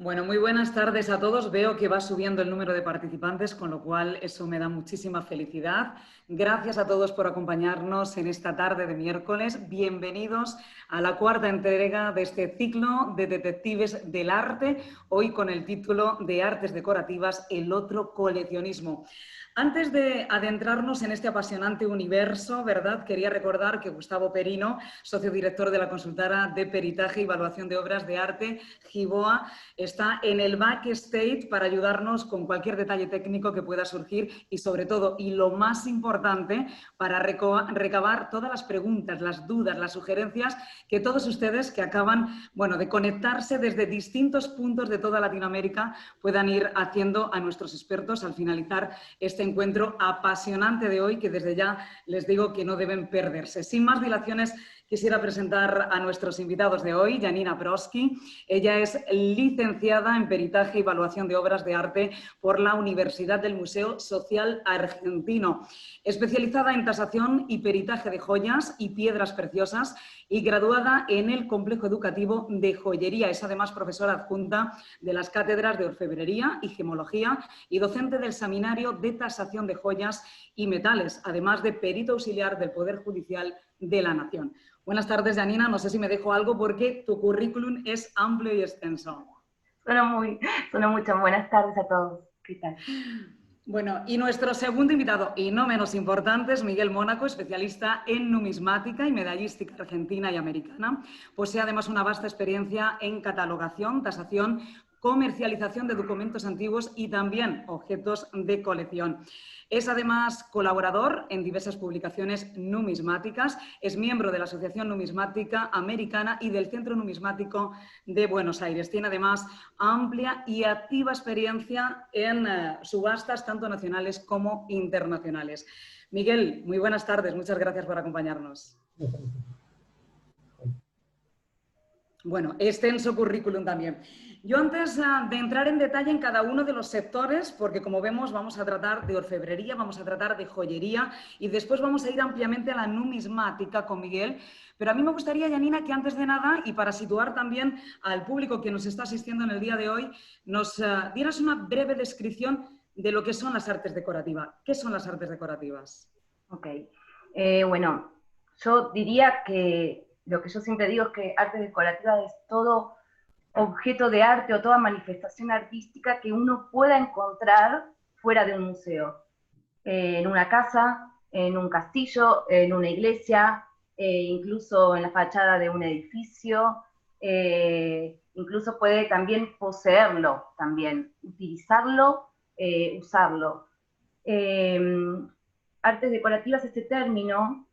Bueno, muy buenas tardes a todos. Veo que va subiendo el número de participantes, con lo cual eso me da muchísima felicidad. Gracias a todos por acompañarnos en esta tarde de miércoles. Bienvenidos a la cuarta entrega de este ciclo de Detectives del Arte, hoy con el título de Artes Decorativas, el otro coleccionismo. Antes de adentrarnos en este apasionante universo, ¿verdad? Quería recordar que Gustavo Perino, socio director de la consultora de peritaje y evaluación de obras de arte, GIBOA, está en el backstage para ayudarnos con cualquier detalle técnico que pueda surgir y, sobre todo, y lo más importante, para recabar todas las preguntas, las dudas, las sugerencias que todos ustedes que acaban, bueno, de conectarse desde distintos puntos de toda Latinoamérica puedan ir haciendo a nuestros expertos al finalizar este encuentro apasionante de hoy, que desde ya les digo que no deben perderse. Sin más dilaciones, quisiera presentar a nuestros invitados de hoy. Janina Brodsky. Ella es licenciada en Peritaje y Evaluación de Obras de Arte por la Universidad del Museo Social Argentino, especializada en tasación y peritaje de joyas y piedras preciosas y graduada en el Complejo Educativo de Joyería. Es además profesora adjunta de las cátedras de Orfebrería y Gemología y docente del Seminario de Tasación de Joyas y Metales, además de perito auxiliar del Poder Judicial de la Nación. Buenas tardes, Janina. No sé si me dejo algo porque tu currículum es amplio y extenso. Suena mucho. Buenas tardes a todos. ¿Qué tal? Bueno, y nuestro segundo invitado, y no menos importante, es Miguel Mónaco, especialista en numismática y medallística argentina y americana. Posee además una vasta experiencia en catalogación, tasación, comercialización de documentos antiguos y también objetos de colección. Es además colaborador en diversas publicaciones numismáticas, es miembro de la Asociación Numismática Americana y del Centro Numismático de Buenos Aires. Tiene además amplia y activa experiencia en subastas tanto nacionales como internacionales. Miguel, muy buenas tardes, muchas gracias por acompañarnos. Bueno, extenso currículum también. Yo antes de entrar en detalle en cada uno de los sectores, porque como vemos vamos a tratar de orfebrería, vamos a tratar de joyería y después vamos a ir ampliamente a la numismática con Miguel, pero a mí me gustaría, Janina, que antes de nada, y para situar también al público que nos está asistiendo en el día de hoy, nos dieras una breve descripción de lo que son las artes decorativas. ¿Qué son las artes decorativas? Ok. Bueno, yo diría que lo que yo siempre digo es que arte decorativa es todo objeto de arte o toda manifestación artística que uno pueda encontrar fuera de un museo. En una casa, en un castillo, en una iglesia, incluso en la fachada de un edificio, incluso puede también poseerlo, también utilizarlo, usarlo. Artes decorativas, este término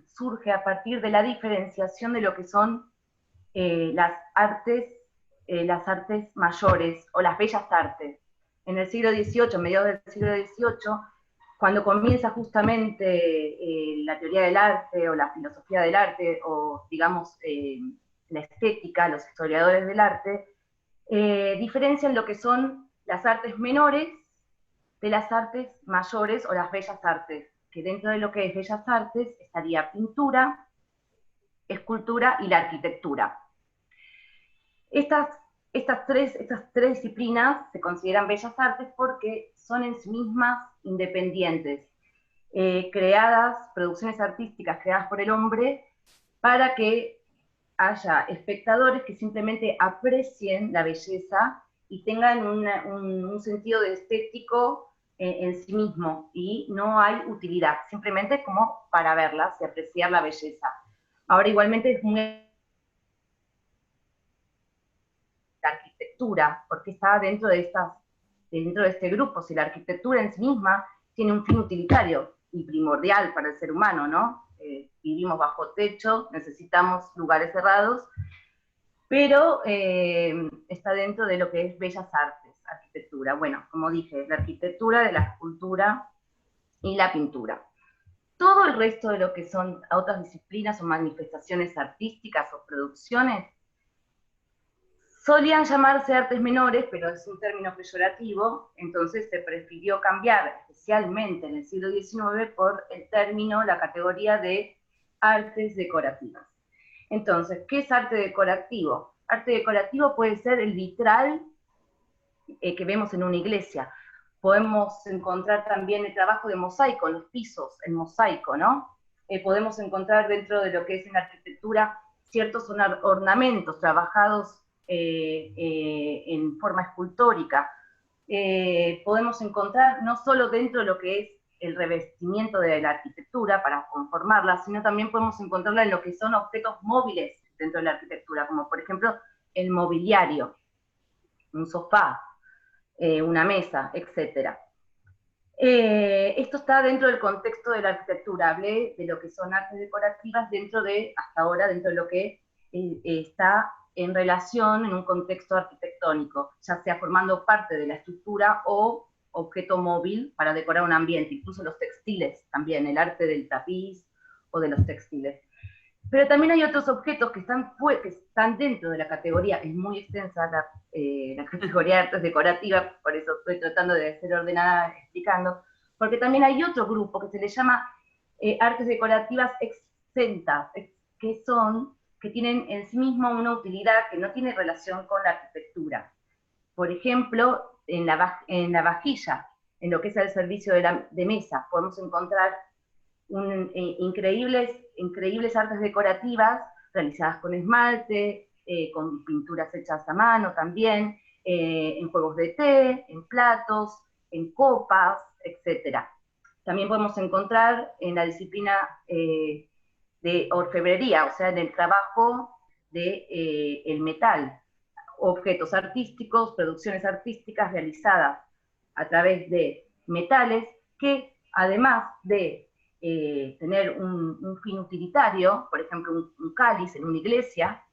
surge a partir de la diferenciación de lo que son las artes mayores o las bellas artes. En el siglo XVIII, mediados del siglo XVIII, cuando comienza justamente la teoría del arte o la filosofía del arte o digamos la estética, los historiadores del arte, diferencian lo que son las artes menores de las artes mayores o las bellas artes, que dentro de lo que es bellas artes estaría pintura, escultura y la arquitectura. Estas tres disciplinas se consideran bellas artes porque son en sí mismas independientes, creadas, producciones artísticas creadas por el hombre para que haya espectadores que simplemente aprecien la belleza y tengan un sentido de estético en sí mismo y no hay utilidad, simplemente como para verlas y apreciar la belleza. Ahora igualmente es muy la arquitectura, porque está dentro de este grupo, si la arquitectura en sí misma tiene un fin utilitario y primordial para el ser humano, ¿no? Vivimos bajo techo, necesitamos lugares cerrados, pero está dentro de lo que es bellas artes, arquitectura. Bueno, como dije, la arquitectura, de la escultura y la pintura. Todo el resto de lo que son otras disciplinas o manifestaciones artísticas o producciones solían llamarse artes menores, pero es un término peyorativo, entonces se prefirió cambiar, especialmente en el siglo XIX, por el término, la categoría de artes decorativas. Entonces, ¿qué es arte decorativo? arte decorativo puede ser el vitral que vemos en una iglesia. Podemos encontrar también el trabajo de mosaico, los pisos, el mosaico, ¿no? Podemos encontrar dentro de lo que es en la arquitectura ciertos ornamentos trabajados en forma escultórica. Podemos encontrar no solo dentro de lo que es el revestimiento de la arquitectura para conformarla, sino también podemos encontrarla en lo que son objetos móviles dentro de la arquitectura, como por ejemplo el mobiliario, un sofá, una mesa, etc. Esto está dentro del contexto de la arquitectura. Hablé de lo que son artes decorativas dentro de, hasta ahora, dentro de lo que está en relación en un contexto arquitectónico, ya sea formando parte de la estructura o objeto móvil para decorar un ambiente, incluso los textiles también, el arte del tapiz o de los textiles. Pero también hay otros objetos que están dentro de la categoría, es muy extensa la categoría de artes decorativas, por eso estoy tratando de ser ordenada explicando, porque también hay otro grupo que se le llama artes decorativas exentas, que tienen en sí mismo una utilidad que no tiene relación con la arquitectura. Por ejemplo, en la vajilla, en lo que es el servicio de mesa, podemos encontrar increíbles artes decorativas realizadas con esmalte, con pinturas hechas a mano también, en juegos de té, en platos, en copas, etc. También podemos encontrar en la disciplina de orfebrería, o sea, en el trabajo de el metal, objetos artísticos, producciones artísticas realizadas a través de metales que, además de tener un fin utilitario, por ejemplo, un cáliz en una iglesia,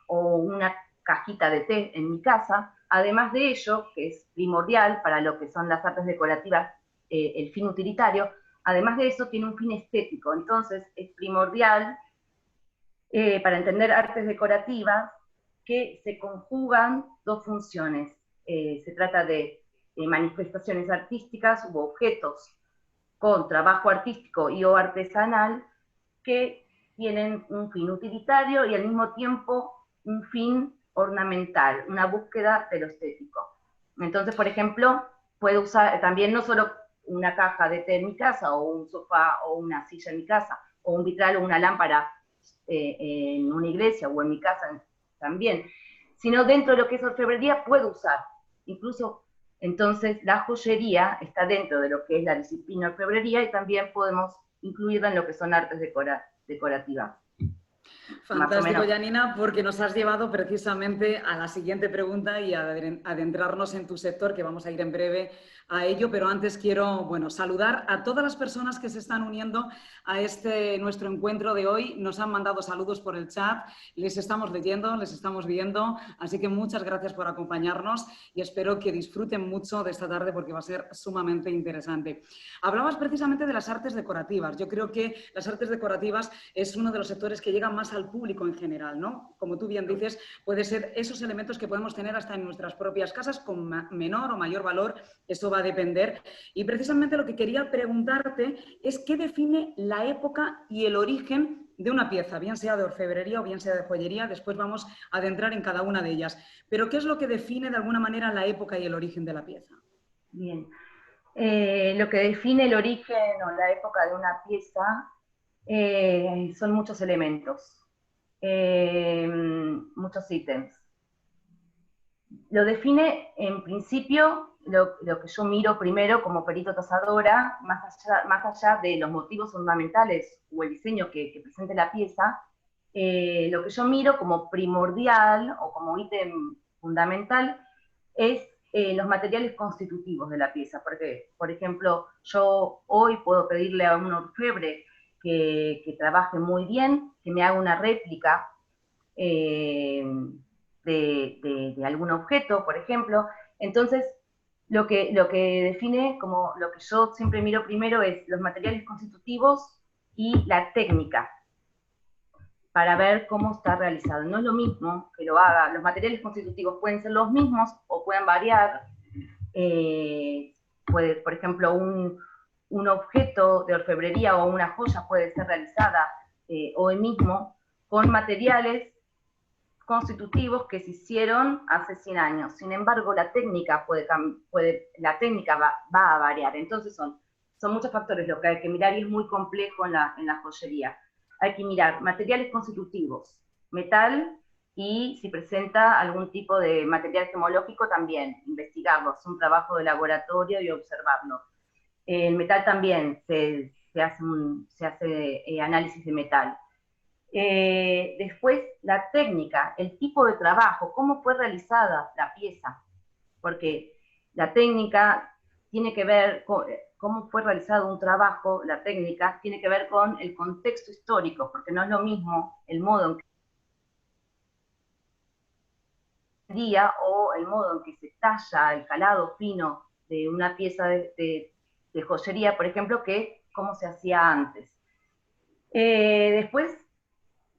o una cajita de té en mi casa, además de ello, que es primordial para lo que son las artes decorativas, el fin utilitario, además de eso tiene un fin estético, entonces es primordial para entender artes decorativas que se conjugan dos funciones. Se trata de manifestaciones artísticas u objetos con trabajo artístico y o artesanal que tienen un fin utilitario y al mismo tiempo un fin ornamental, una búsqueda de lo estético. Entonces, por ejemplo, puedo usar también no solo una caja de té en mi casa, o un sofá o una silla en mi casa, o un vitral o una lámpara en una iglesia o en mi casa también, sino dentro de lo que es orfebrería puedo usar, incluso entonces la joyería está dentro de lo que es la disciplina orfebrería y también podemos incluirla en lo que son artes decorativas. Fantástico, Janina, porque nos has llevado precisamente a la siguiente pregunta y a adentrarnos en tu sector, que vamos a ir en breve a ello, pero antes quiero, bueno, saludar a todas las personas que se están uniendo a nuestro encuentro de hoy. Nos han mandado saludos por el chat, les estamos leyendo, les estamos viendo, así que muchas gracias por acompañarnos y espero que disfruten mucho de esta tarde porque va a ser sumamente interesante. Hablabas precisamente de las artes decorativas. Yo creo que las artes decorativas es uno de los sectores que llegan más al público en general, ¿no? Como tú bien dices, puede ser esos elementos que podemos tener hasta en nuestras propias casas con menor o mayor valor, eso va a depender. Y precisamente lo que quería preguntarte es qué define la época y el origen de una pieza, bien sea de orfebrería o bien sea de joyería, después vamos a adentrar en cada una de ellas. Pero ¿qué es lo que define de alguna manera la época y el origen de la pieza? Bien. Lo que define el origen o la época de una pieza son muchos elementos, muchos ítems. Lo define, en principio, lo que yo miro primero como perito tasadora, más allá de los motivos fundamentales o el diseño que presente la pieza, lo que yo miro como primordial o como ítem fundamental es los materiales constitutivos de la pieza, porque, por ejemplo, yo hoy puedo pedirle a un orfebre que trabaje muy bien, que me haga una réplica de algún objeto, por ejemplo. Entonces, lo que define, como lo que yo siempre miro primero, es los materiales constitutivos y la técnica, para ver cómo está realizado. No es lo mismo que lo haga, los materiales constitutivos pueden ser los mismos o pueden variar. Por ejemplo, un objeto de orfebrería o una joya puede ser realizada hoy mismo con materiales constitutivos que se hicieron hace 100 años. Sin embargo, la técnica, va a variar. Entonces son muchos factores lo que hay que mirar y es muy complejo en la joyería. Hay que mirar materiales constitutivos, metal, y si presenta algún tipo de material gemológico también, investigarlo, es un trabajo de laboratorio y observarlo. El metal también se hace análisis de metal. Después, la técnica, el tipo de trabajo, cómo fue realizada la pieza, porque la técnica tiene que ver con cómo fue realizado un trabajo, la técnica tiene que ver con el contexto histórico, porque no es lo mismo el modo en que día o el modo en que se talla el calado fino de una pieza de joyería, por ejemplo, que cómo se hacía antes. Después,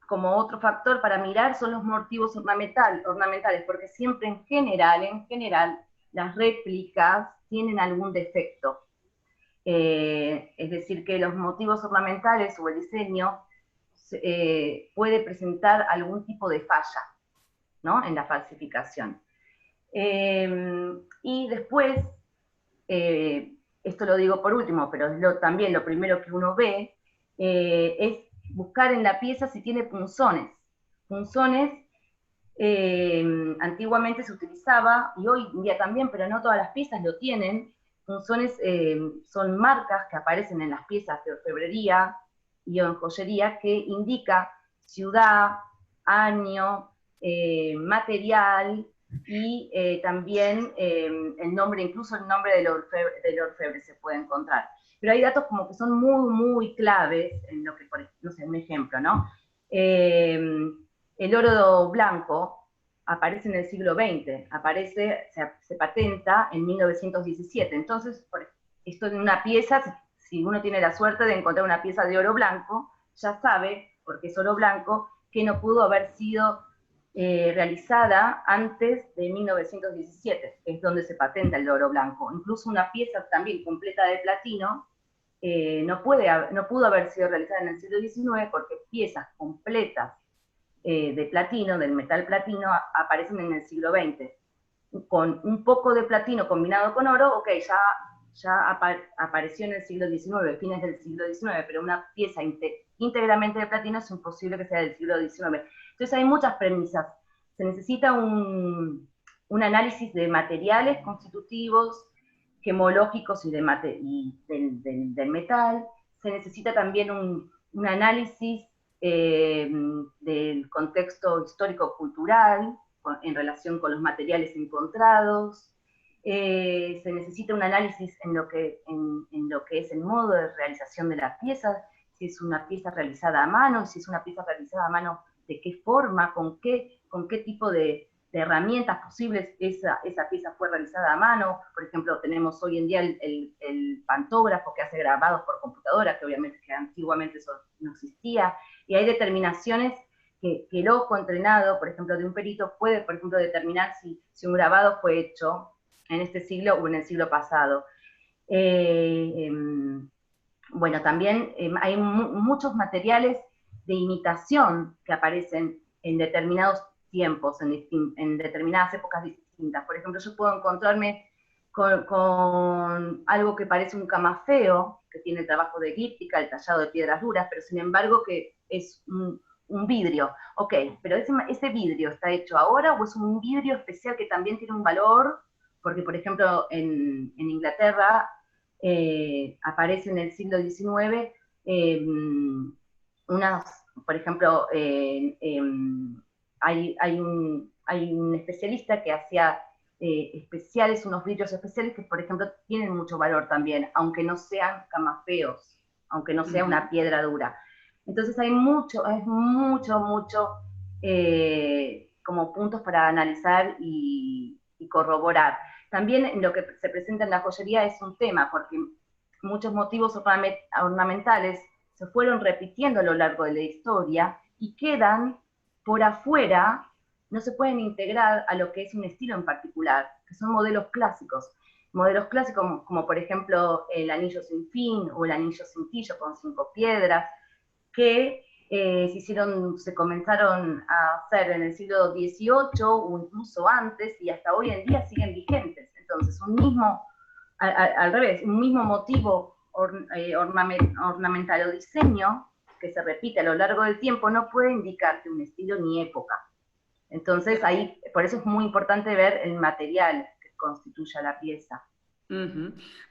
como otro factor para mirar son los motivos ornamentales, porque siempre en general, las réplicas tienen algún defecto. Es decir, que los motivos ornamentales o el diseño puede presentar algún tipo de falla, ¿no?, en la falsificación. Y después, esto lo digo por último, pero también lo primero que uno ve es buscar en la pieza si tiene punzones. Punzones antiguamente se utilizaba, y hoy en día también, pero no todas las piezas lo tienen. Punzones son marcas que aparecen en las piezas de orfebrería y en joyería que indica ciudad, año, material y también el nombre, incluso el nombre del orfebre se puede encontrar. Pero hay datos como que son muy, muy claves en lo que, no sé, un ejemplo, ¿no? El oro blanco aparece en el siglo XX, se patenta en 1917. Entonces, esto en una pieza, si uno tiene la suerte de encontrar una pieza de oro blanco, ya sabe, porque es oro blanco, que no pudo haber sido realizada antes de 1917, que es donde se patenta el oro blanco. Incluso una pieza también completa de platino no pudo haber sido realizada en el siglo XIX porque piezas completas de platino, del metal platino, aparecen en el siglo XX. Con un poco de platino combinado con oro, ok, ya apareció en el siglo XIX, fines del siglo XIX, pero una pieza íntegramente de platino es imposible que sea del siglo XIX. Entonces hay muchas premisas. Se necesita un análisis de materiales constitutivos, gemológicos y del metal. Se necesita también un análisis del contexto histórico-cultural en relación con los materiales encontrados. Se necesita un análisis en lo que es el modo de realización de la pieza, si es una pieza realizada a mano, si es una pieza realizada a mano, de qué forma, con qué tipo de herramientas posibles esa pieza fue realizada a mano. Por ejemplo, tenemos hoy en día el pantógrafo que hace grabados por computadora, que obviamente que antiguamente eso no existía, y hay determinaciones que el ojo entrenado, por ejemplo, de un perito puede, por ejemplo, determinar si un grabado fue hecho en este siglo o en el siglo pasado. Bueno, también hay muchos materiales de imitación que aparecen en determinados tiempos, en determinadas épocas distintas. Por ejemplo, yo puedo encontrarme con algo que parece un camafeo, que tiene el trabajo de glíptica, el tallado de piedras duras, pero sin embargo que es un vidrio. Ok, pero ese vidrio está hecho ahora o es un vidrio especial que también tiene un valor, porque por ejemplo en Inglaterra aparece en el siglo XIX por ejemplo, hay un especialista que hacía unos vidrios especiales que, por ejemplo, tienen mucho valor también, aunque no sean camafeos, aunque no sea una piedra dura. Entonces hay mucho como puntos para analizar y corroborar. También lo que se presenta en la joyería es un tema, porque muchos motivos ornamentales se fueron repitiendo a lo largo de la historia y quedan por afuera, no se pueden integrar a lo que es un estilo en particular, que son modelos clásicos. Modelos clásicos como por ejemplo el anillo sin fin o el anillo cintillo con 5 piedras, que se comenzaron a hacer en el siglo XVIII o incluso antes, y hasta hoy en día siguen vigentes. Entonces, al revés, un mismo motivo ornamental o diseño que se repite a lo largo del tiempo no puede indicarte un estilo ni época. Entonces, ahí, por eso es muy importante ver el material que constituye la pieza.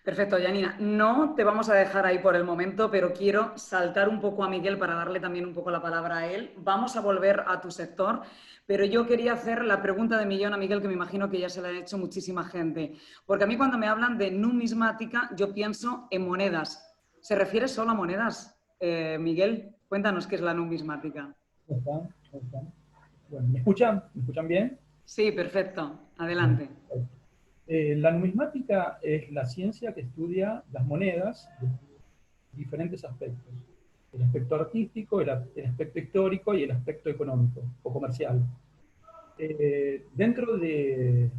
Perfecto, Janina. No te vamos a dejar ahí por el momento, pero quiero saltar un poco a Miguel para darle también un poco la palabra a él. Vamos a volver a tu sector, pero yo quería hacer la pregunta de millón a Miguel, que me imagino que ya se la ha hecho muchísima gente. Porque a mí cuando me hablan de numismática, yo pienso en monedas. ¿Se refiere solo a monedas? Miguel, cuéntanos qué es la numismática. ¿Cómo están? ¿Cómo están? Bueno, ¿me escuchan? ¿Me escuchan bien? Sí, perfecto. Adelante. La numismática es la ciencia que estudia las monedas de diferentes aspectos. El aspecto artístico, el aspecto histórico y el aspecto económico o comercial. Dentro de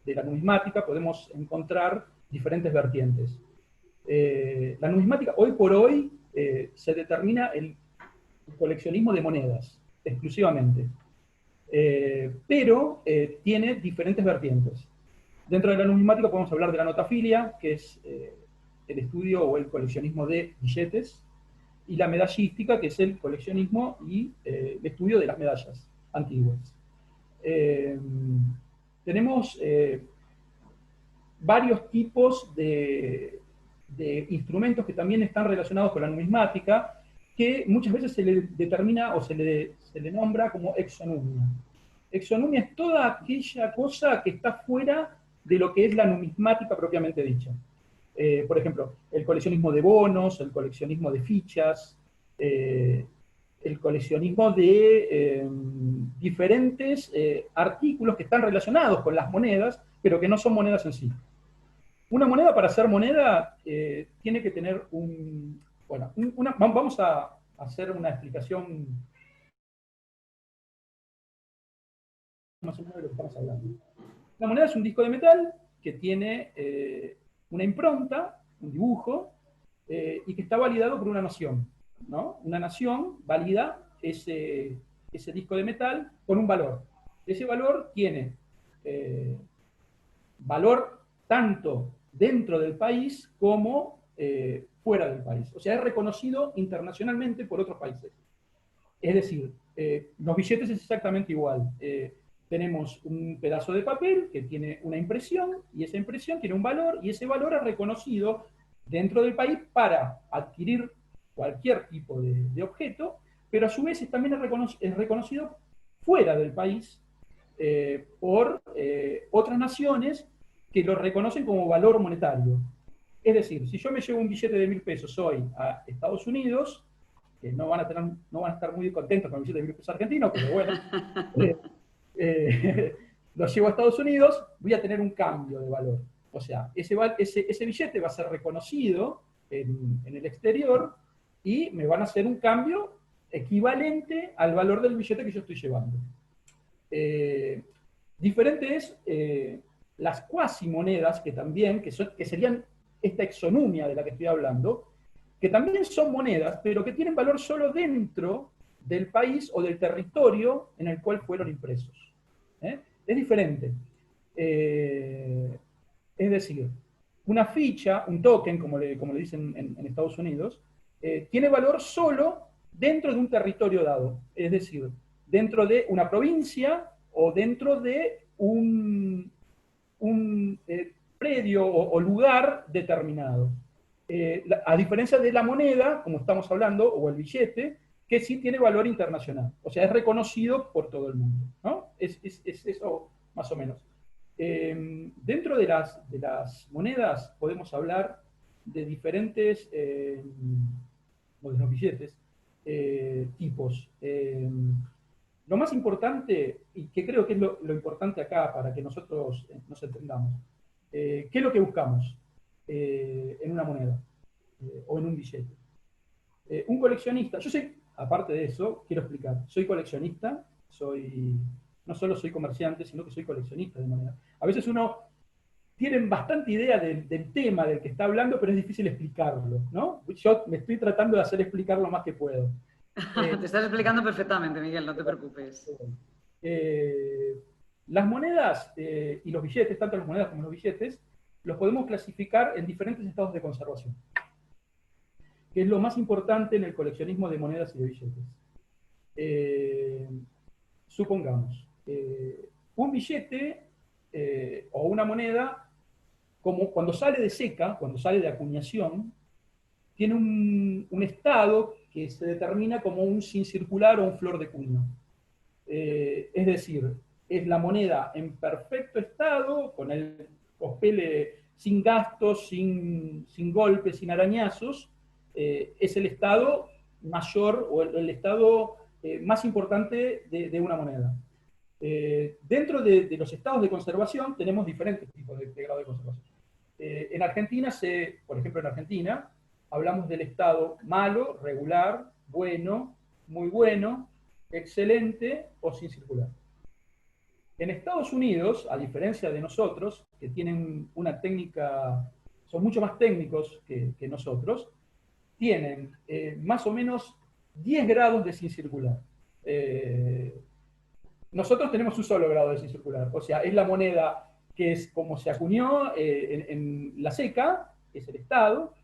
la numismática podemos encontrar diferentes vertientes. La numismática, hoy por hoy, se determina el coleccionismo de monedas, exclusivamente. Pero tiene diferentes vertientes. Dentro de la numismática podemos hablar de la notafilia, que es el estudio o el coleccionismo de billetes, y la medallística, que es el coleccionismo y el estudio de las medallas antiguas. Tenemos varios tipos de instrumentos que también están relacionados con la numismática, que muchas veces se le determina o se le nombra como exonumia. Exonumia es toda aquella cosa que está fuera de lo que es la numismática propiamente dicha. Por ejemplo, el coleccionismo de bonos, el coleccionismo de fichas, el coleccionismo de diferentes artículos que están relacionados con las monedas, pero que no son monedas en sí. Una moneda, para ser moneda, tiene que tener un... Bueno, vamos a hacer una explicación más o menos de lo que estamos hablando. La moneda es un disco de metal que tiene una impronta, un dibujo, y que está validado por una nación, ¿no? Una nación valida ese disco de metal con un valor. Ese valor tiene valor tanto dentro del país como fuera del país. O sea, es reconocido internacionalmente por otros países. Es decir, los billetes es exactamente igual. Tenemos un pedazo de papel que tiene una impresión, y esa impresión tiene un valor, y ese valor es reconocido dentro del país para adquirir cualquier tipo de objeto, pero a su vez también es reconocido fuera del país por otras naciones que lo reconocen como valor monetario. Es decir, si yo me llevo un billete de 1.000 pesos hoy a Estados Unidos, que no van a estar muy contentos con el billete de 1.000 pesos argentinos, pero bueno, lo llevo a Estados Unidos, voy a tener un cambio de valor. O sea, ese billete va a ser reconocido en el exterior y me van a hacer un cambio equivalente al valor del billete que yo estoy llevando. Diferente es las cuasimonedas, que serían esta exonumia de la que estoy hablando, que también son monedas, pero que tienen valor solo dentro del país o del territorio en el cual fueron impresos. Es diferente. Es decir, una ficha, un token, como le dicen en Estados Unidos, tiene valor solo dentro de un territorio dado. Es decir, dentro de una provincia o dentro de un predio o lugar determinado. A diferencia de la moneda, como estamos hablando, o el billete, que sí tiene valor internacional. O sea, es reconocido por todo el mundo, ¿no? Es eso más o menos. Dentro de las monedas podemos hablar de diferentes, o de los billetes, tipos. Lo más importante, y que creo que es lo importante acá para que nosotros nos entendamos, ¿qué es lo que buscamos en una moneda o en un billete? Un coleccionista, yo soy, aparte de eso, quiero explicar, soy tienen bastante idea del tema del que está hablando, pero es difícil explicarlo, ¿no? Yo me estoy tratando de hacer explicar lo más que puedo. Te estás explicando perfectamente, Miguel, no te preocupes. Las monedas y los billetes, tanto las monedas como los billetes, los podemos clasificar en diferentes estados de conservación, que es lo más importante en el coleccionismo de monedas y de billetes. Supongamos, un billete o una moneda, como cuando sale de seca, cuando sale de acuñación, tiene un estado que se determina como un sin circular o un flor de cuño. Es decir, es la moneda en perfecto estado, con el cospele sin gastos, sin golpes, sin arañazos, es el estado mayor o el estado más importante de una moneda. Dentro de los estados de conservación tenemos diferentes tipos de grado de conservación. En Argentina, por ejemplo en Argentina, hablamos del estado malo, regular, bueno, muy bueno, excelente o sin circular. En Estados Unidos, a diferencia de nosotros, que tienen una técnica, son mucho más técnicos que nosotros, tienen más o menos 10 grados de sin circular. Nosotros tenemos un solo grado de sin circular, o sea, es la moneda que es como se acuñó en la seca, es el estado,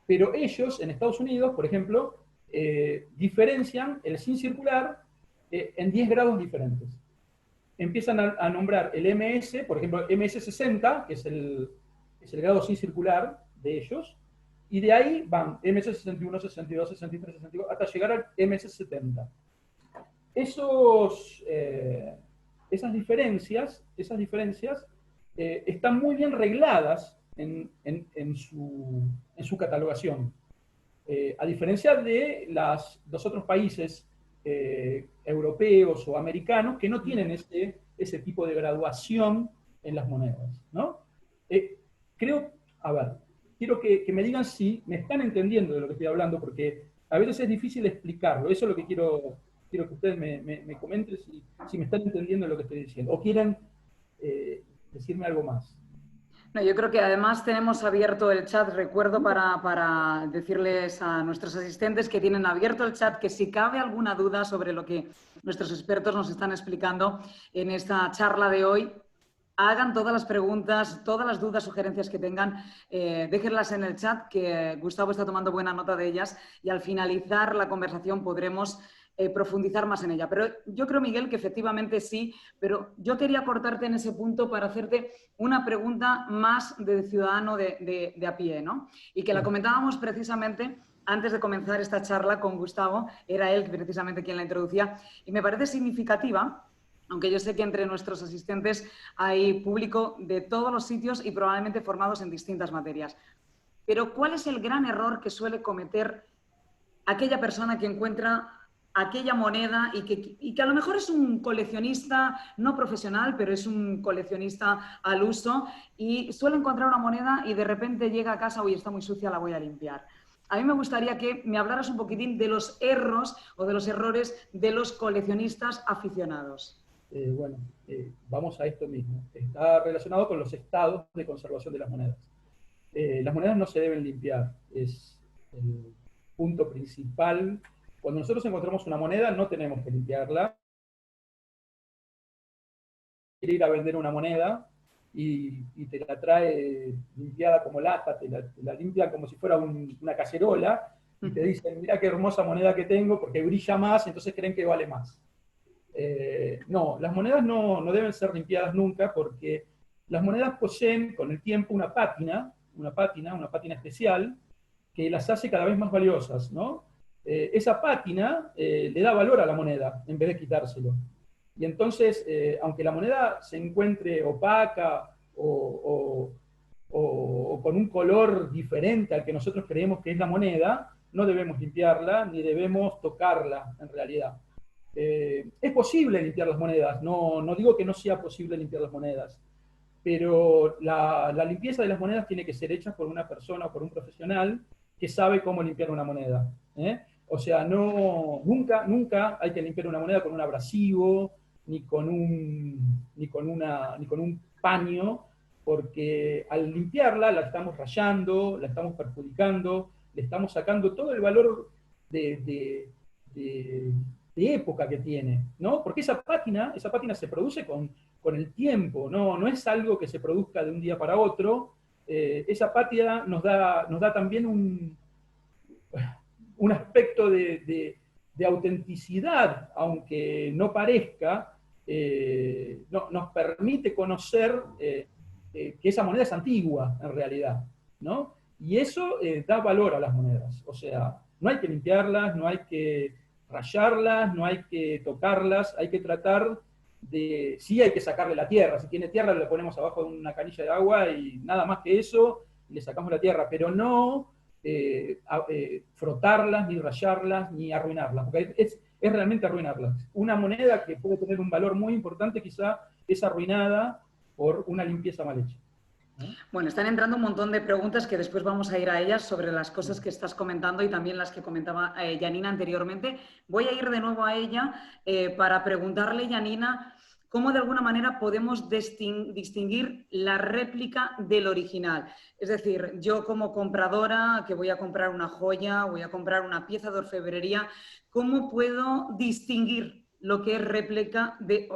pero ellos en Estados Unidos, por ejemplo, diferencian el sin circular en 10 grados diferentes. Empiezan a nombrar el MS, por ejemplo, MS60, que es el grado sin circular de ellos, y de ahí van MS61, 62, 63, 64, hasta llegar al MS70. Esas diferencias están muy bien regladas en su catalogación. A diferencia de los otros países europeos o americanos que no tienen ese tipo de graduación en las monedas, ¿no? Quiero que me digan si me están entendiendo de lo que estoy hablando, porque a veces es difícil explicarlo. Eso es lo que quiero que ustedes me comenten si me están entendiendo lo que estoy diciendo, o quieran decirme algo más. No, yo creo que además tenemos abierto el chat, recuerdo para decirles a nuestros asistentes que tienen abierto el chat, que si cabe alguna duda sobre lo que nuestros expertos nos están explicando en esta charla de hoy, hagan todas las preguntas, todas las dudas, sugerencias que tengan, déjenlas en el chat, que Gustavo está tomando buena nota de ellas, y al finalizar la conversación podremos profundizar más en ella. Pero yo creo, Miguel, que efectivamente sí, pero yo quería cortarte en ese punto para hacerte una pregunta más de ciudadano de a pie, ¿no? Y que la comentábamos precisamente antes de comenzar esta charla con Gustavo, era él precisamente quien la introducía, y me parece significativa, aunque yo sé que entre nuestros asistentes hay público de todos los sitios y probablemente formados en distintas materias. Pero ¿cuál es el gran error que suele cometer aquella persona que encuentra aquella moneda y que a lo mejor es un coleccionista no profesional, pero es un coleccionista al uso y suele encontrar una moneda y de repente llega a casa, uy, está muy sucia, la voy a limpiar? A mí me gustaría que me hablaras un poquitín de los errores o de los errores de los coleccionistas aficionados. Vamos a esto mismo. Está relacionado con los estados de conservación de las monedas. Las monedas no se deben limpiar, es el punto principal. Cuando nosotros encontramos una moneda, no tenemos que limpiarla. Quiere ir a vender una moneda y te la trae limpiada como lata, te la limpian como si fuera una cacerola, y te dicen, mira qué hermosa moneda que tengo, porque brilla más, entonces creen que vale más. No, las monedas no deben ser limpiadas nunca, porque las monedas poseen con el tiempo una pátina especial, que las hace cada vez más valiosas, ¿no? Esa pátina le da valor a la moneda en vez de quitárselo. Y entonces, aunque la moneda se encuentre opaca o con un color diferente al que nosotros creemos que es la moneda, no debemos limpiarla ni debemos tocarla en realidad. Es posible limpiar las monedas, no digo que no sea posible limpiar las monedas, pero la limpieza de las monedas tiene que ser hecha por una persona o por un profesional que sabe cómo limpiar una moneda. O sea, nunca hay que limpiar una moneda con un abrasivo, ni con un paño, porque al limpiarla la estamos rayando, la estamos perjudicando, le estamos sacando todo el valor de época que tiene, ¿no? Porque esa pátina se produce con el tiempo, no es algo que se produzca de un día para otro. Esa pátina nos da también un aspecto de autenticidad, aunque no parezca, nos permite conocer que esa moneda es antigua, en realidad, ¿no? Y eso da valor a las monedas. O sea, no hay que limpiarlas, no hay que rayarlas, no hay que tocarlas, hay que tratar de... Sí hay que sacarle la tierra, si tiene tierra le ponemos abajo de una canilla de agua y nada más que eso, le sacamos la tierra, pero no frotarlas, ni rayarlas, ni arruinarlas, porque es realmente arruinarlas. Una moneda que puede tener un valor muy importante quizá es arruinada por una limpieza mal hecha. Bueno, están entrando un montón de preguntas que después vamos a ir a ellas sobre las cosas que estás comentando y también las que comentaba Janina anteriormente. Voy a ir de nuevo a ella para preguntarle, Janina, cómo de alguna manera podemos distinguir la réplica del original. Es decir, yo como compradora que voy a comprar una joya, voy a comprar una pieza de orfebrería, ¿cómo puedo distinguir lo que es réplica de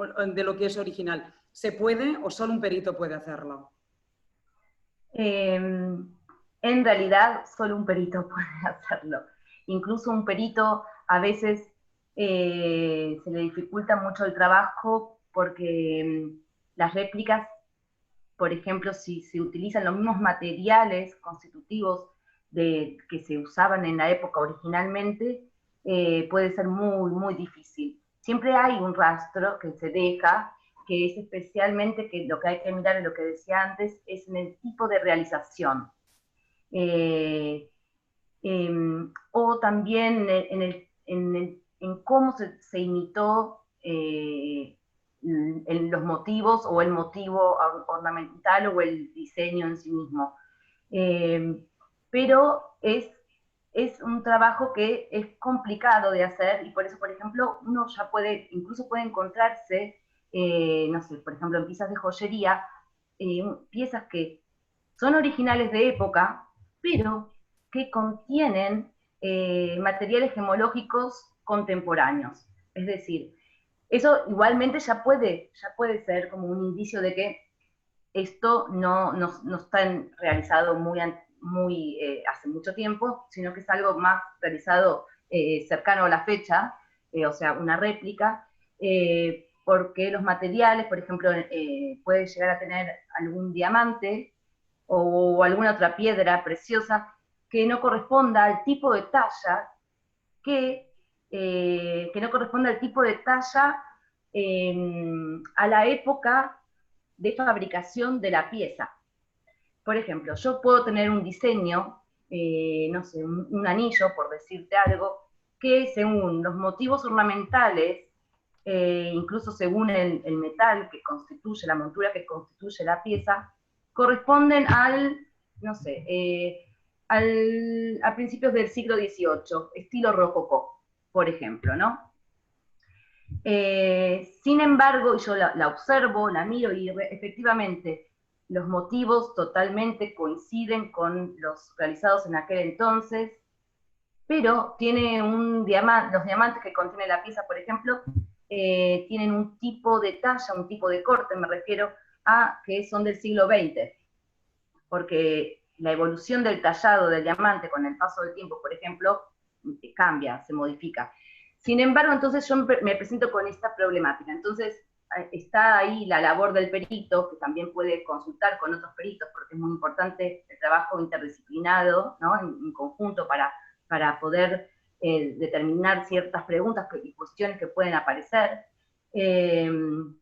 lo que es original? ¿Se puede o solo un perito puede hacerlo? En realidad, solo un perito puede hacerlo. Incluso un perito a veces se le dificulta mucho el trabajo porque las réplicas, por ejemplo, si se utilizan los mismos materiales constitutivos que se usaban en la época originalmente, puede ser muy, muy difícil. Siempre hay un rastro que se deja, que es especialmente que lo que hay que mirar, lo que decía antes, es en el tipo de realización. O también en cómo se imitó en los motivos o el motivo ornamental o el diseño en sí mismo. Pero es un trabajo que es complicado de hacer y por eso, por ejemplo, uno ya incluso puede encontrarse, no sé, por ejemplo, en piezas de joyería, piezas que son originales de época, pero que contienen materiales gemológicos contemporáneos. Es decir, eso igualmente ya puede ser como un indicio de que esto no está realizado hace mucho tiempo, sino que es algo más realizado cercano a la fecha, o sea, una réplica, porque los materiales, por ejemplo, puede llegar a tener algún diamante o alguna otra piedra preciosa que no corresponda al tipo de talla que no corresponde al tipo de talla a la época de fabricación de la pieza. Por ejemplo, yo puedo tener un diseño, no sé, un anillo, por decirte algo, que según los motivos ornamentales, incluso según el metal que constituye, la montura que constituye la pieza, corresponden no sé, a principios del siglo XVIII, estilo rococó, por ejemplo, ¿no? Sin embargo, yo la observo, la miro y efectivamente los motivos totalmente coinciden con los realizados en aquel entonces, pero tiene los diamantes que contiene la pieza, por ejemplo, tienen un tipo de talla, un tipo de corte, me refiero a que son del siglo XX, porque la evolución del tallado del diamante con el paso del tiempo, por ejemplo, cambia, se modifica. Sin embargo, entonces yo me presento con esta problemática. Entonces, está ahí la labor del perito, que también puede consultar con otros peritos, porque es muy importante el trabajo interdisciplinado, ¿no? en conjunto para poder determinar ciertas preguntas y cuestiones que pueden aparecer. Pero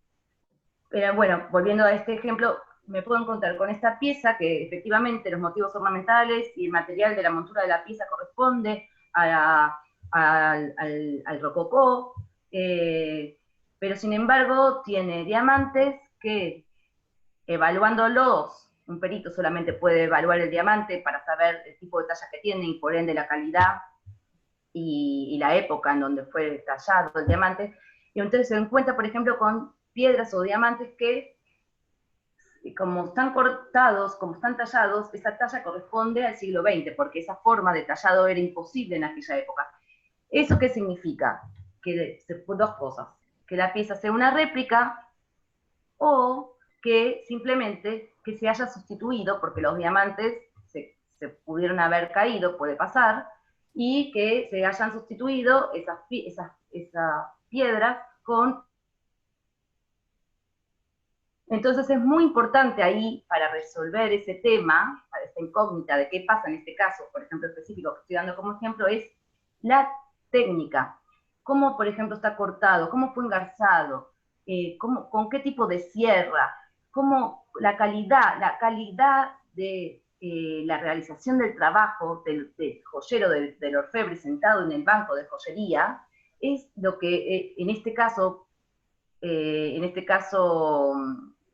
bueno, volviendo a este ejemplo, me puedo encontrar con esta pieza que efectivamente los motivos ornamentales y el material de la montura de la pieza corresponde al rococó, pero sin embargo tiene diamantes que, evaluándolos, un perito solamente puede evaluar el diamante para saber el tipo de talla que tiene y por ende la calidad y la época en donde fue tallado el diamante, y entonces se encuentra, por ejemplo, con piedras o diamantes que como están cortados, como están tallados, esa talla corresponde al siglo XX, porque esa forma de tallado era imposible en aquella época. ¿Eso qué significa? Que dos cosas, que la pieza sea una réplica o que simplemente que se haya sustituido, porque los diamantes se pudieron haber caído, puede pasar, y que se hayan sustituido esas piedras con... Entonces es muy importante ahí, para resolver ese tema, para esta incógnita de qué pasa en este caso, por ejemplo, específico que estoy dando como ejemplo, es la técnica. Cómo, por ejemplo, está cortado, cómo fue engarzado, con qué tipo de sierra, cómo la calidad de la realización del trabajo del joyero, del orfebre sentado en el banco de joyería, es lo que en este caso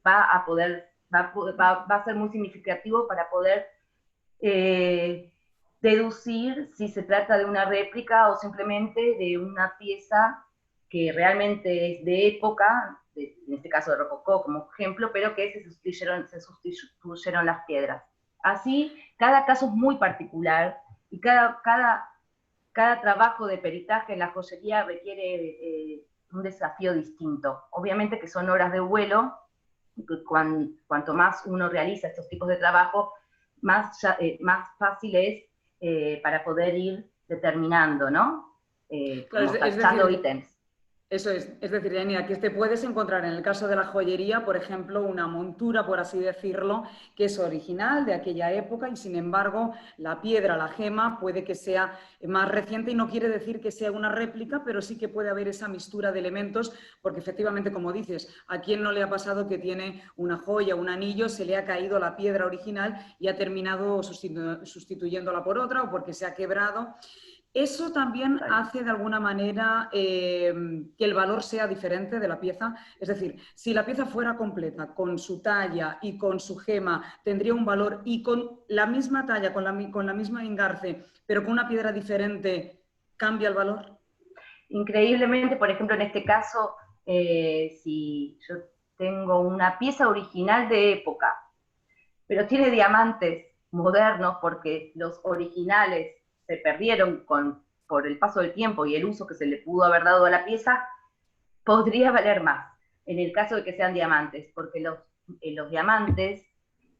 va a ser muy significativo para poder deducir si se trata de una réplica o simplemente de una pieza que realmente es de época, en este caso de rococó como ejemplo, pero que se sustituyeron las piedras. Así, cada caso es muy particular y cada trabajo de peritaje en la joyería requiere un desafío distinto. Obviamente que son horas de vuelo, cuanto más uno realiza estos tipos de trabajo, más fácil es para poder ir determinando, ¿no? Claro, como tachando ítems. Eso es decir, Yanina, que te puedes encontrar en el caso de la joyería, por ejemplo, una montura, por así decirlo, que es original de aquella época y, sin embargo, la piedra, la gema, puede que sea más reciente y no quiere decir que sea una réplica, pero sí que puede haber esa mixtura de elementos, porque efectivamente, como dices, ¿a quién no le ha pasado que tiene una joya, un anillo, se le ha caído la piedra original y ha terminado sustituyéndola por otra o porque se ha quebrado? ¿Eso también hace de alguna manera que el valor sea diferente de la pieza? Es decir, si la pieza fuera completa, con su talla y con su gema, tendría un valor, y con la misma talla, con la misma engarce, pero con una piedra diferente, ¿cambia el valor? Increíblemente, por ejemplo, en este caso, si yo tengo una pieza original de época, pero tiene diamantes modernos porque los originales se perdieron por el paso del tiempo y el uso que se le pudo haber dado a la pieza, podría valer más en el caso de que sean diamantes, porque los diamantes,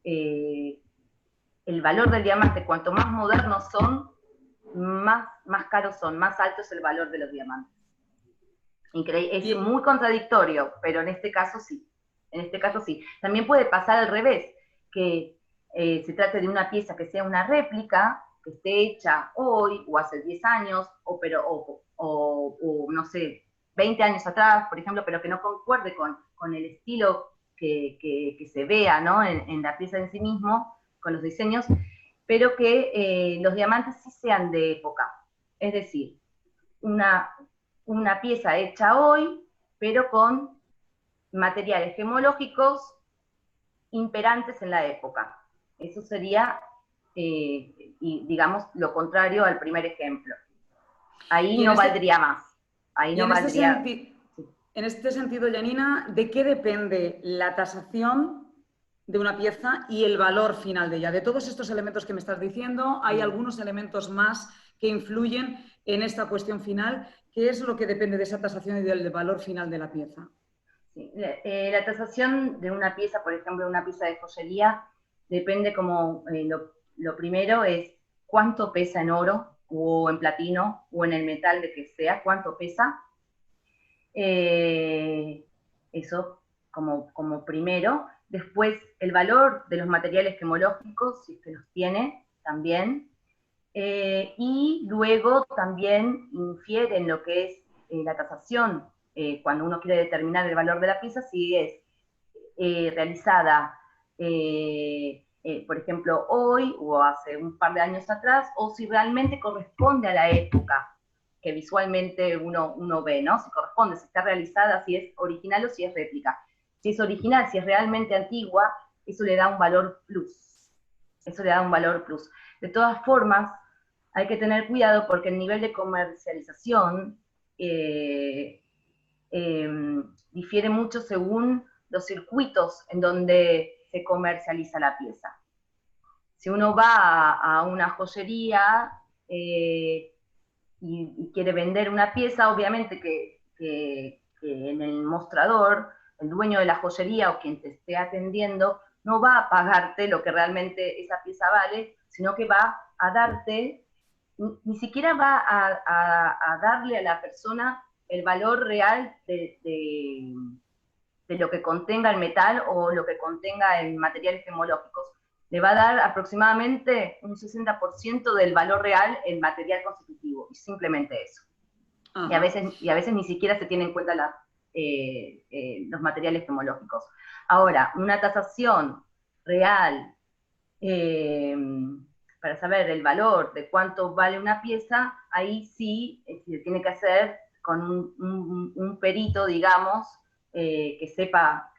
el valor del diamante, cuanto más modernos son, más caros son, más alto es el valor de los diamantes. Es muy contradictorio, pero en este caso sí. En este caso sí. También puede pasar al revés, que se trate de una pieza que sea una réplica, que esté hecha hoy o hace 10 años, o no sé, 20 años atrás, por ejemplo, pero que no concuerde con el estilo que se vea, ¿no? en la pieza en sí mismo, con los diseños, pero que los diamantes sí sean de época. Es decir, una pieza hecha hoy, pero con materiales gemológicos imperantes en la época. Eso sería, digamos, lo contrario al primer ejemplo. Ahí no valdría más. Ahí no valdría... En este sentido, Yanina, ¿de qué depende la tasación de una pieza y el valor final de ella? De todos estos elementos que me estás diciendo, hay algunos elementos más que influyen en esta cuestión final. ¿Qué es lo que depende de esa tasación y del valor final de la pieza? Sí. La tasación de una pieza, por ejemplo, una pieza de joyería, depende como, lo primero es cuánto pesa en oro, o en platino, o en el metal de que sea, cuánto pesa. Eso como primero. Después, el valor de los materiales gemológicos, si es que los tiene, también. Y luego también infiere en lo que es la tasación, cuando uno quiere determinar el valor de la pieza, si es realizada, por ejemplo, hoy o hace un par de años atrás, o si realmente corresponde a la época que visualmente uno ve, ¿no? Si corresponde, si está realizada, si es original o si es réplica. Si es original, si es realmente antigua, eso le da un valor plus. Eso le da un valor plus. De todas formas, hay que tener cuidado porque el nivel de comercialización difiere mucho según los circuitos en donde se comercializa la pieza. Si uno va a una joyería y quiere vender una pieza, obviamente que en el mostrador, el dueño de la joyería o quien te esté atendiendo, no va a pagarte lo que realmente esa pieza vale, sino que va a darte, ni siquiera va a darle a la persona el valor real de lo que contenga el metal o lo que contenga en materiales gemológicos. Le va a dar aproximadamente un 60% del valor real en material constitutivo, y simplemente eso. Y a veces ni siquiera se tienen en cuenta los materiales gemológicos. Ahora, una tasación real para saber el valor de cuánto vale una pieza, ahí sí se tiene que hacer con un perito, digamos, que sepa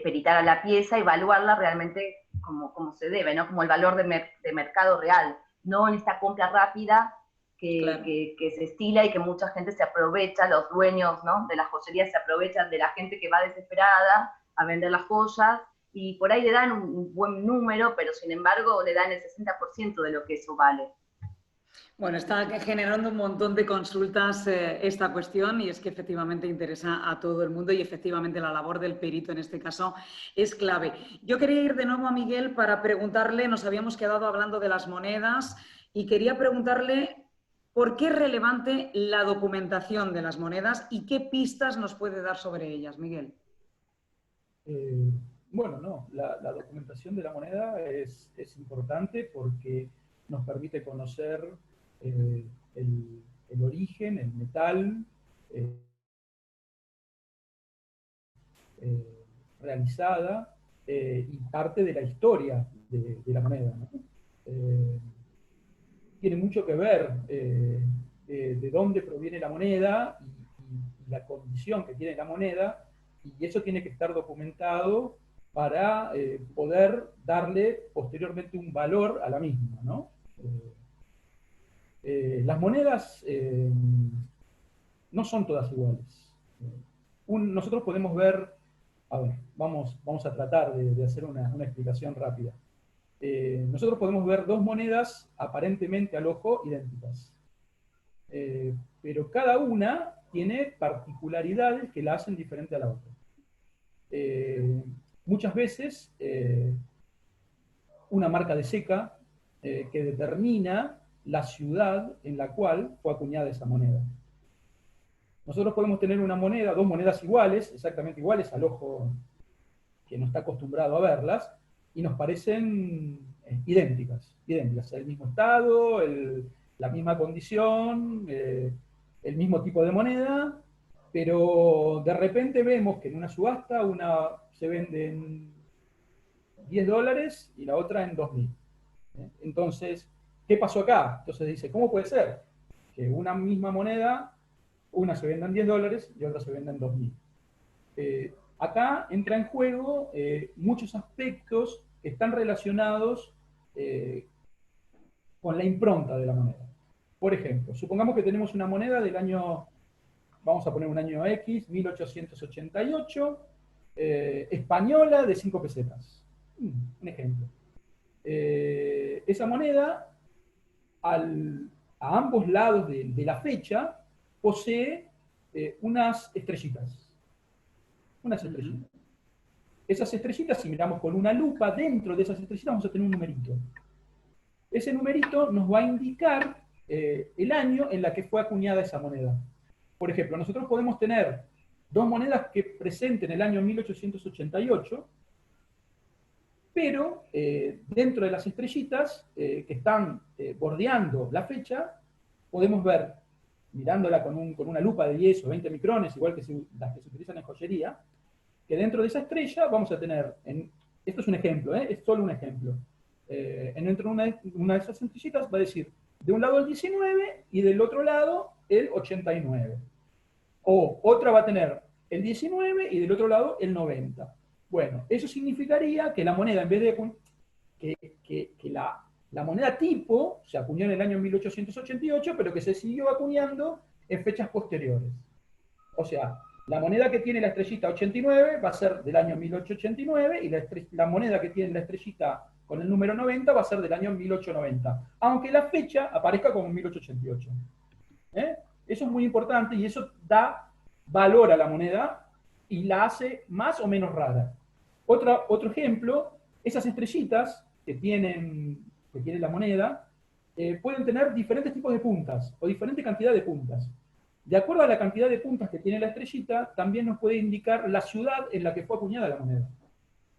peritar a la pieza, evaluarla realmente como se debe, ¿no? Como el valor de mercado real, no en esta compra rápida que se estila y que mucha gente se aprovecha, los dueños, ¿no?, de las joyerías se aprovechan de la gente que va desesperada a vender las joyas, y por ahí le dan un buen número, pero sin embargo le dan el 60% de lo que eso vale. Bueno, está generando un montón de consultas esta cuestión, y es que efectivamente interesa a todo el mundo, y efectivamente la labor del perito en este caso es clave. Yo quería ir de nuevo a Miguel para preguntarle, nos habíamos quedado hablando de las monedas, y quería preguntarle por qué es relevante la documentación de las monedas y qué pistas nos puede dar sobre ellas, Miguel. Bueno, no, la documentación de la moneda es importante porque nos permite conocer el origen, el metal realizada y parte de la historia de la moneda, ¿no? Tiene mucho que ver de dónde proviene la moneda y la condición que tiene la moneda, y eso tiene que estar documentado para poder darle posteriormente un valor a la misma, ¿no? Las monedas no son todas iguales. Nosotros podemos ver, a ver, vamos a tratar de hacer una explicación rápida. Nosotros podemos ver dos monedas aparentemente al ojo idénticas, pero cada una tiene particularidades que la hacen diferente a la otra. Muchas veces una marca de seca que determina la ciudad en la cual fue acuñada esa moneda. Nosotros podemos tener una moneda, dos monedas iguales, exactamente iguales al ojo que no está acostumbrado a verlas, y nos parecen idénticas, el mismo estado, la misma condición, el mismo tipo de moneda, pero de repente vemos que en una subasta una se vende en $10 y la otra en 2.000. Entonces, ¿qué pasó acá? Entonces dice, ¿cómo puede ser que una misma moneda, una se venda en $10 y otra se venda en 2.000? Acá entra en juego muchos aspectos que están relacionados con la impronta de la moneda. Por ejemplo, supongamos que tenemos una moneda del año, vamos a poner un año X, 1888, española de 5 pesetas. Un ejemplo. Esa moneda, a ambos lados de la fecha, posee unas estrellitas. Esas estrellitas, si miramos con una lupa, dentro de esas estrellitas vamos a tener un numerito. Ese numerito nos va a indicar el año en la que fue acuñada esa moneda. Por ejemplo, nosotros podemos tener dos monedas que presenten el año 1888, pero dentro de las estrellitas que están bordeando la fecha, podemos ver, mirándola con una lupa de 10 o 20 micrones, igual que las que se utilizan en joyería, que dentro de esa estrella vamos a tener, esto es un ejemplo, es solo un ejemplo, dentro de una de esas estrellitas va a decir, de un lado el 19 y del otro lado el 89. O otra va a tener el 19 y del otro lado el 90. Bueno, eso significaría que la moneda, en vez de que la moneda tipo se acuñó en el año 1888, pero que se siguió acuñando en fechas posteriores. O sea, La moneda que tiene la estrellita 89 va a ser del año 1889 y la moneda que tiene la estrellita con el número 90 va a ser del año 1890, aunque la fecha aparezca como 1888. ¿Eh? Eso es muy importante y eso da valor a la moneda y la hace más o menos rara. Otro ejemplo, esas estrellitas que tienen la moneda pueden tener diferentes tipos de puntas o diferente cantidad de puntas. De acuerdo a la cantidad de puntas que tiene la estrellita, también nos puede indicar la ciudad en la que fue acuñada la moneda.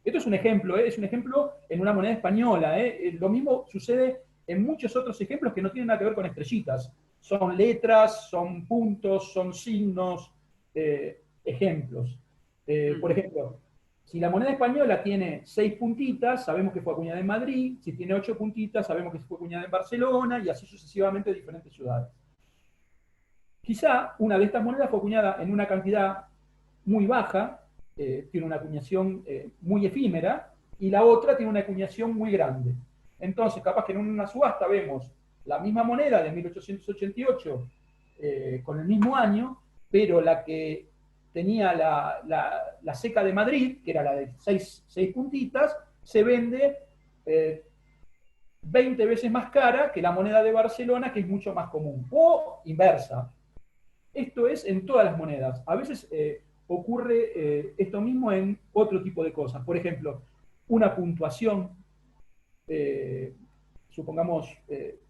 Esto es un ejemplo en una moneda española. Lo mismo sucede en muchos otros ejemplos que no tienen nada que ver con estrellitas. Son letras, son puntos, son signos, ejemplos. Por ejemplo, si la moneda española tiene 6 puntitas, sabemos que fue acuñada en Madrid. Si tiene 8 puntitas, sabemos que fue acuñada en Barcelona, y así sucesivamente en diferentes ciudades. Quizá una de estas monedas fue acuñada en una cantidad muy baja, tiene una acuñación muy efímera, y la otra tiene una acuñación muy grande. Entonces, capaz que en una subasta vemos la misma moneda de 1888 con el mismo año, pero la que tenía la seca de Madrid, que era la de 6 puntitas, se vende 20 veces más cara que la moneda de Barcelona, que es mucho más común. O inversa. Esto es en todas las monedas. A veces ocurre esto mismo en otro tipo de cosas. Por ejemplo, una puntuación, supongamos,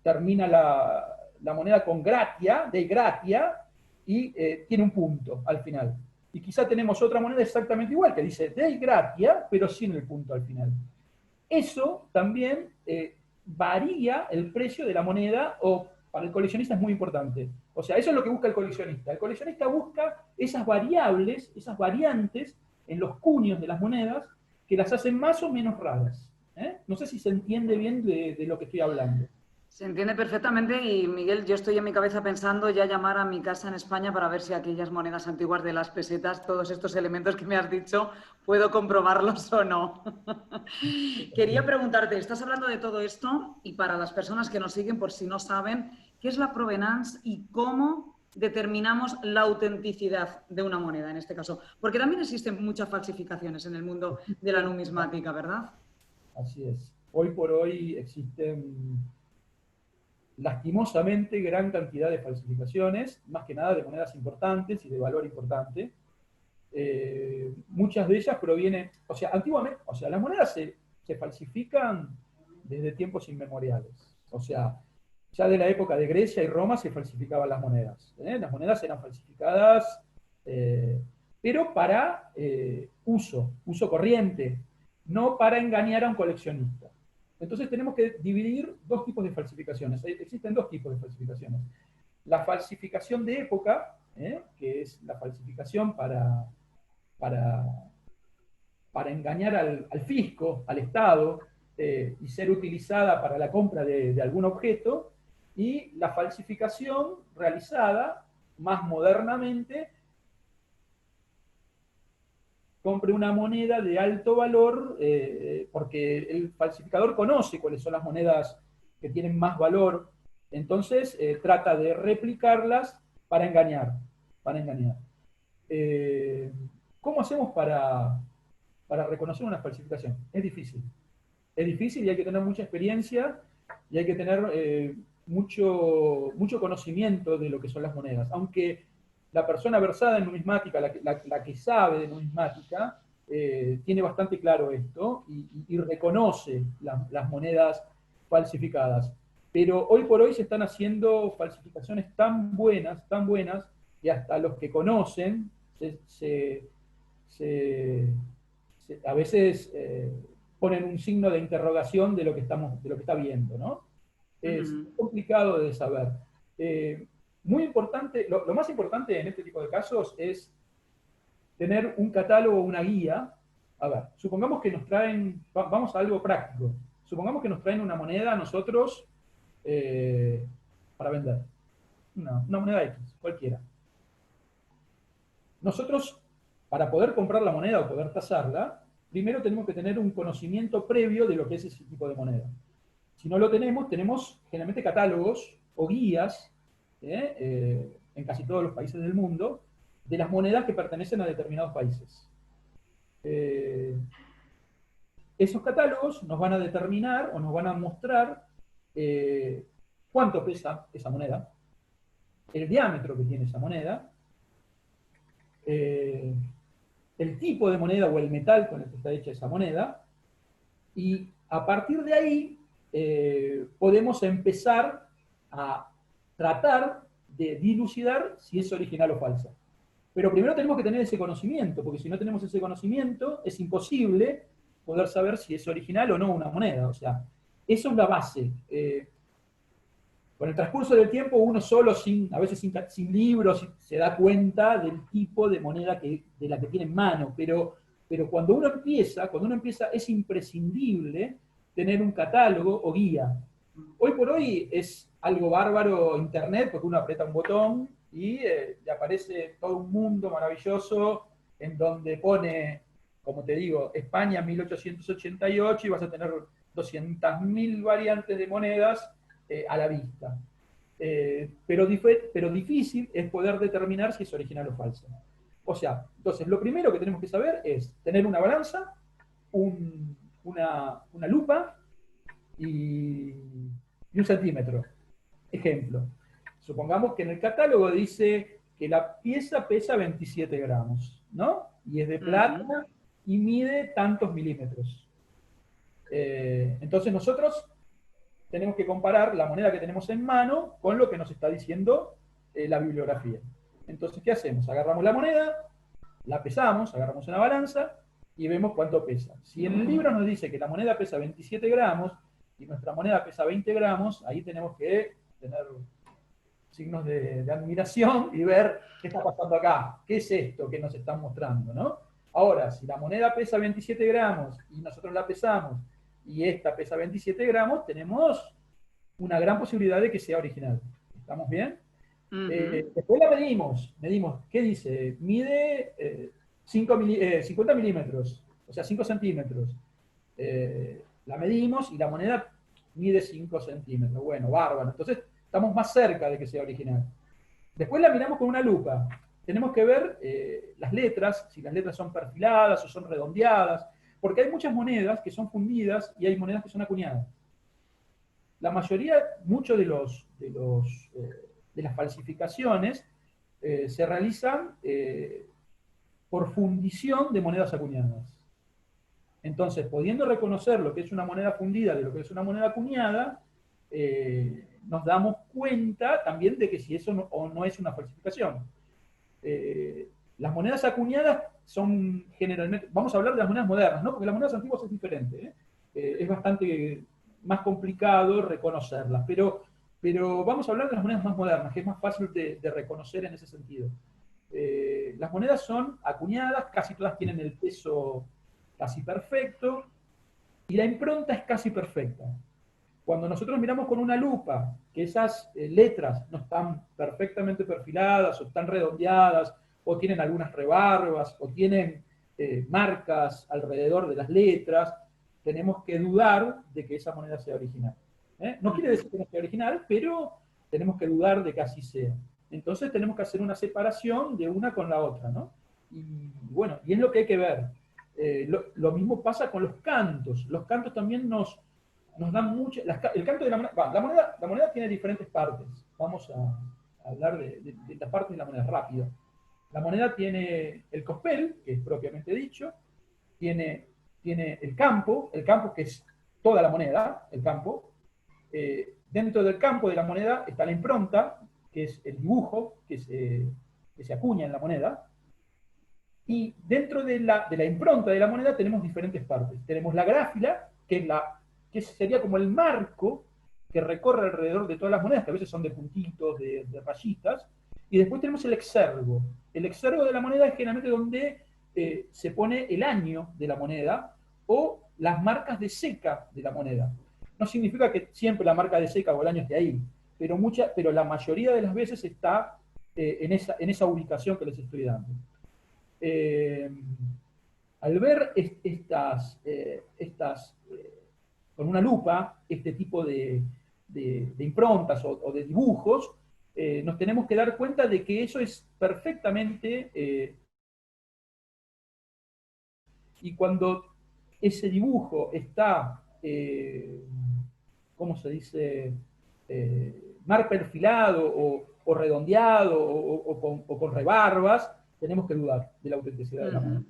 termina la moneda con gratia, de gratia, y tiene un punto al final. Y quizá tenemos otra moneda exactamente igual, que dice de gratia, pero sin el punto al final. Eso también varía el precio de la moneda, o para el coleccionista es muy importante. O sea, eso es lo que busca el coleccionista. El coleccionista busca esas variables, esas variantes en los cuños de las monedas que las hacen más o menos raras. No sé si se entiende bien de lo que estoy hablando. Se entiende perfectamente y, Miguel, yo estoy en mi cabeza pensando ya llamar a mi casa en España para ver si aquellas monedas antiguas de las pesetas, todos estos elementos que me has dicho, puedo comprobarlos o no. Quería preguntarte, estás hablando de todo esto y para las personas que nos siguen, por si no saben, ¿qué es la provenance y cómo determinamos la autenticidad de una moneda en este caso? Porque también existen muchas falsificaciones en el mundo de la numismática, ¿verdad? Así es. Hoy por hoy existen lastimosamente gran cantidad de falsificaciones, más que nada de monedas importantes y de valor importante. Muchas de ellas provienen, o sea, antiguamente, o sea, las monedas se falsifican desde tiempos inmemoriales. O sea, ya de la época de Grecia y Roma se falsificaban las monedas. Las monedas eran falsificadas, pero para uso corriente, no para engañar a un coleccionista. Entonces tenemos que dividir dos tipos de falsificaciones. Existen dos tipos de falsificaciones. La falsificación de época, que es la falsificación para engañar al fisco, al Estado, y ser utilizada para la compra de algún objeto, y la falsificación realizada más modernamente, compre una moneda de alto valor, porque el falsificador conoce cuáles son las monedas que tienen más valor, entonces trata de replicarlas para engañar. ¿Cómo hacemos para reconocer una falsificación? Es difícil y hay que tener mucha experiencia y hay que tener mucho conocimiento de lo que son las monedas, aunque la persona versada en numismática, la que sabe de numismática, tiene bastante claro esto y reconoce las monedas falsificadas. Pero hoy por hoy se están haciendo falsificaciones tan buenas, que hasta los que conocen a veces ponen un signo de interrogación de lo que está viendo, ¿no? Es complicado de saber. Muy importante, lo más importante en este tipo de casos es tener un catálogo o una guía. A ver, supongamos que nos traen, vamos a algo práctico, supongamos que nos traen una moneda a nosotros para vender, una moneda X, cualquiera. Nosotros, para poder comprar la moneda o poder tasarla, primero tenemos que tener un conocimiento previo de lo que es ese tipo de moneda. Si no lo tenemos generalmente catálogos o guías en casi todos los países del mundo, de las monedas que pertenecen a determinados países. Esos catálogos nos van a determinar o nos van a mostrar cuánto pesa esa moneda, el diámetro que tiene esa moneda, el tipo de moneda o el metal con el que está hecha esa moneda, y a partir de ahí podemos empezar a tratar de dilucidar si es original o falsa. Pero primero tenemos que tener ese conocimiento, porque si no tenemos ese conocimiento es imposible poder saber si es original o no una moneda. O sea, eso es la base. Con el transcurso del tiempo uno solo, a veces sin libros, se da cuenta del tipo de moneda de la que tiene en mano, pero cuando uno empieza, es imprescindible tener un catálogo o guía. Hoy por hoy es algo bárbaro Internet, porque uno aprieta un botón y le aparece todo un mundo maravilloso en donde pone, como te digo, España 1888 y vas a tener 200.000 variantes de monedas a la vista. Pero difícil es poder determinar si es original o falso. O sea, entonces lo primero que tenemos que saber es tener una balanza, una lupa y un centímetro. Ejemplo, supongamos que en el catálogo dice que la pieza pesa 27 gramos, ¿no? Y es de plata y mide tantos milímetros. Entonces nosotros tenemos que comparar la moneda que tenemos en mano con lo que nos está diciendo la bibliografía. Entonces, ¿qué hacemos? Agarramos la moneda, la pesamos, agarramos una balanza y vemos cuánto pesa. Si en el libro nos dice que la moneda pesa 27 gramos y nuestra moneda pesa 20 gramos, ahí tenemos que tener signos de admiración y ver qué está pasando acá, qué es esto que nos están mostrando, ¿no? Ahora, si la moneda pesa 27 gramos y nosotros la pesamos y esta pesa 27 gramos, tenemos una gran posibilidad de que sea original. ¿Estamos bien? Después la medimos, ¿qué dice? Mide 50 milímetros, o sea, 5 centímetros. La medimos y la moneda mide 5 centímetros. Bueno, bárbaro. Entonces, estamos más cerca de que sea original. Después la miramos con una lupa. Tenemos que ver las letras, si las letras son perfiladas o son redondeadas, porque hay muchas monedas que son fundidas y hay monedas que son acuñadas. La mayoría, muchos de las falsificaciones se realizan por fundición de monedas acuñadas. Entonces, pudiendo reconocer lo que es una moneda fundida de lo que es una moneda acuñada, nos damos cuenta también de que si eso no es una falsificación. Las monedas acuñadas son generalmente, vamos a hablar de las monedas modernas, ¿no? Porque las monedas antiguas es diferente, es bastante más complicado reconocerlas, pero vamos a hablar de las monedas más modernas, que es más fácil de reconocer en ese sentido. Las monedas son acuñadas, casi todas tienen el peso casi perfecto, y la impronta es casi perfecta. Cuando nosotros miramos con una lupa que esas letras no están perfectamente perfiladas, o están redondeadas, o tienen algunas rebarbas, o tienen marcas alrededor de las letras, tenemos que dudar de que esa moneda sea original. No quiere decir que no sea original, pero tenemos que dudar de que así sea. Entonces tenemos que hacer una separación de una con la otra, ¿no? Y bueno, y es lo que hay que ver. Lo mismo pasa con los cantos. Los cantos también nos dan mucho. El canto de la moneda, la moneda tiene diferentes partes. Vamos a hablar de las partes de la moneda rápido. La moneda tiene el cospel, que es propiamente dicho, tiene el campo que es toda la moneda, el campo. Dentro del campo de la moneda está la impronta, que es el dibujo que se acuña en la moneda. Y dentro de la impronta de la moneda tenemos diferentes partes. Tenemos la gráfila, que sería como el marco que recorre alrededor de todas las monedas, que a veces son de puntitos, de rayitas. Y después tenemos el exergo. El exergo de la moneda es generalmente donde se pone el año de la moneda o las marcas de seca de la moneda. No significa que siempre la marca de seca o el año esté ahí, pero la mayoría de las veces está en esa ubicación que les estoy dando. Al ver con una lupa este tipo de improntas o de dibujos, nos tenemos que dar cuenta de que eso es perfectamente, y cuando ese dibujo está, ¿cómo se dice?, mar perfilado o redondeado o con rebarbas, tenemos que dudar de la autenticidad de la moneda.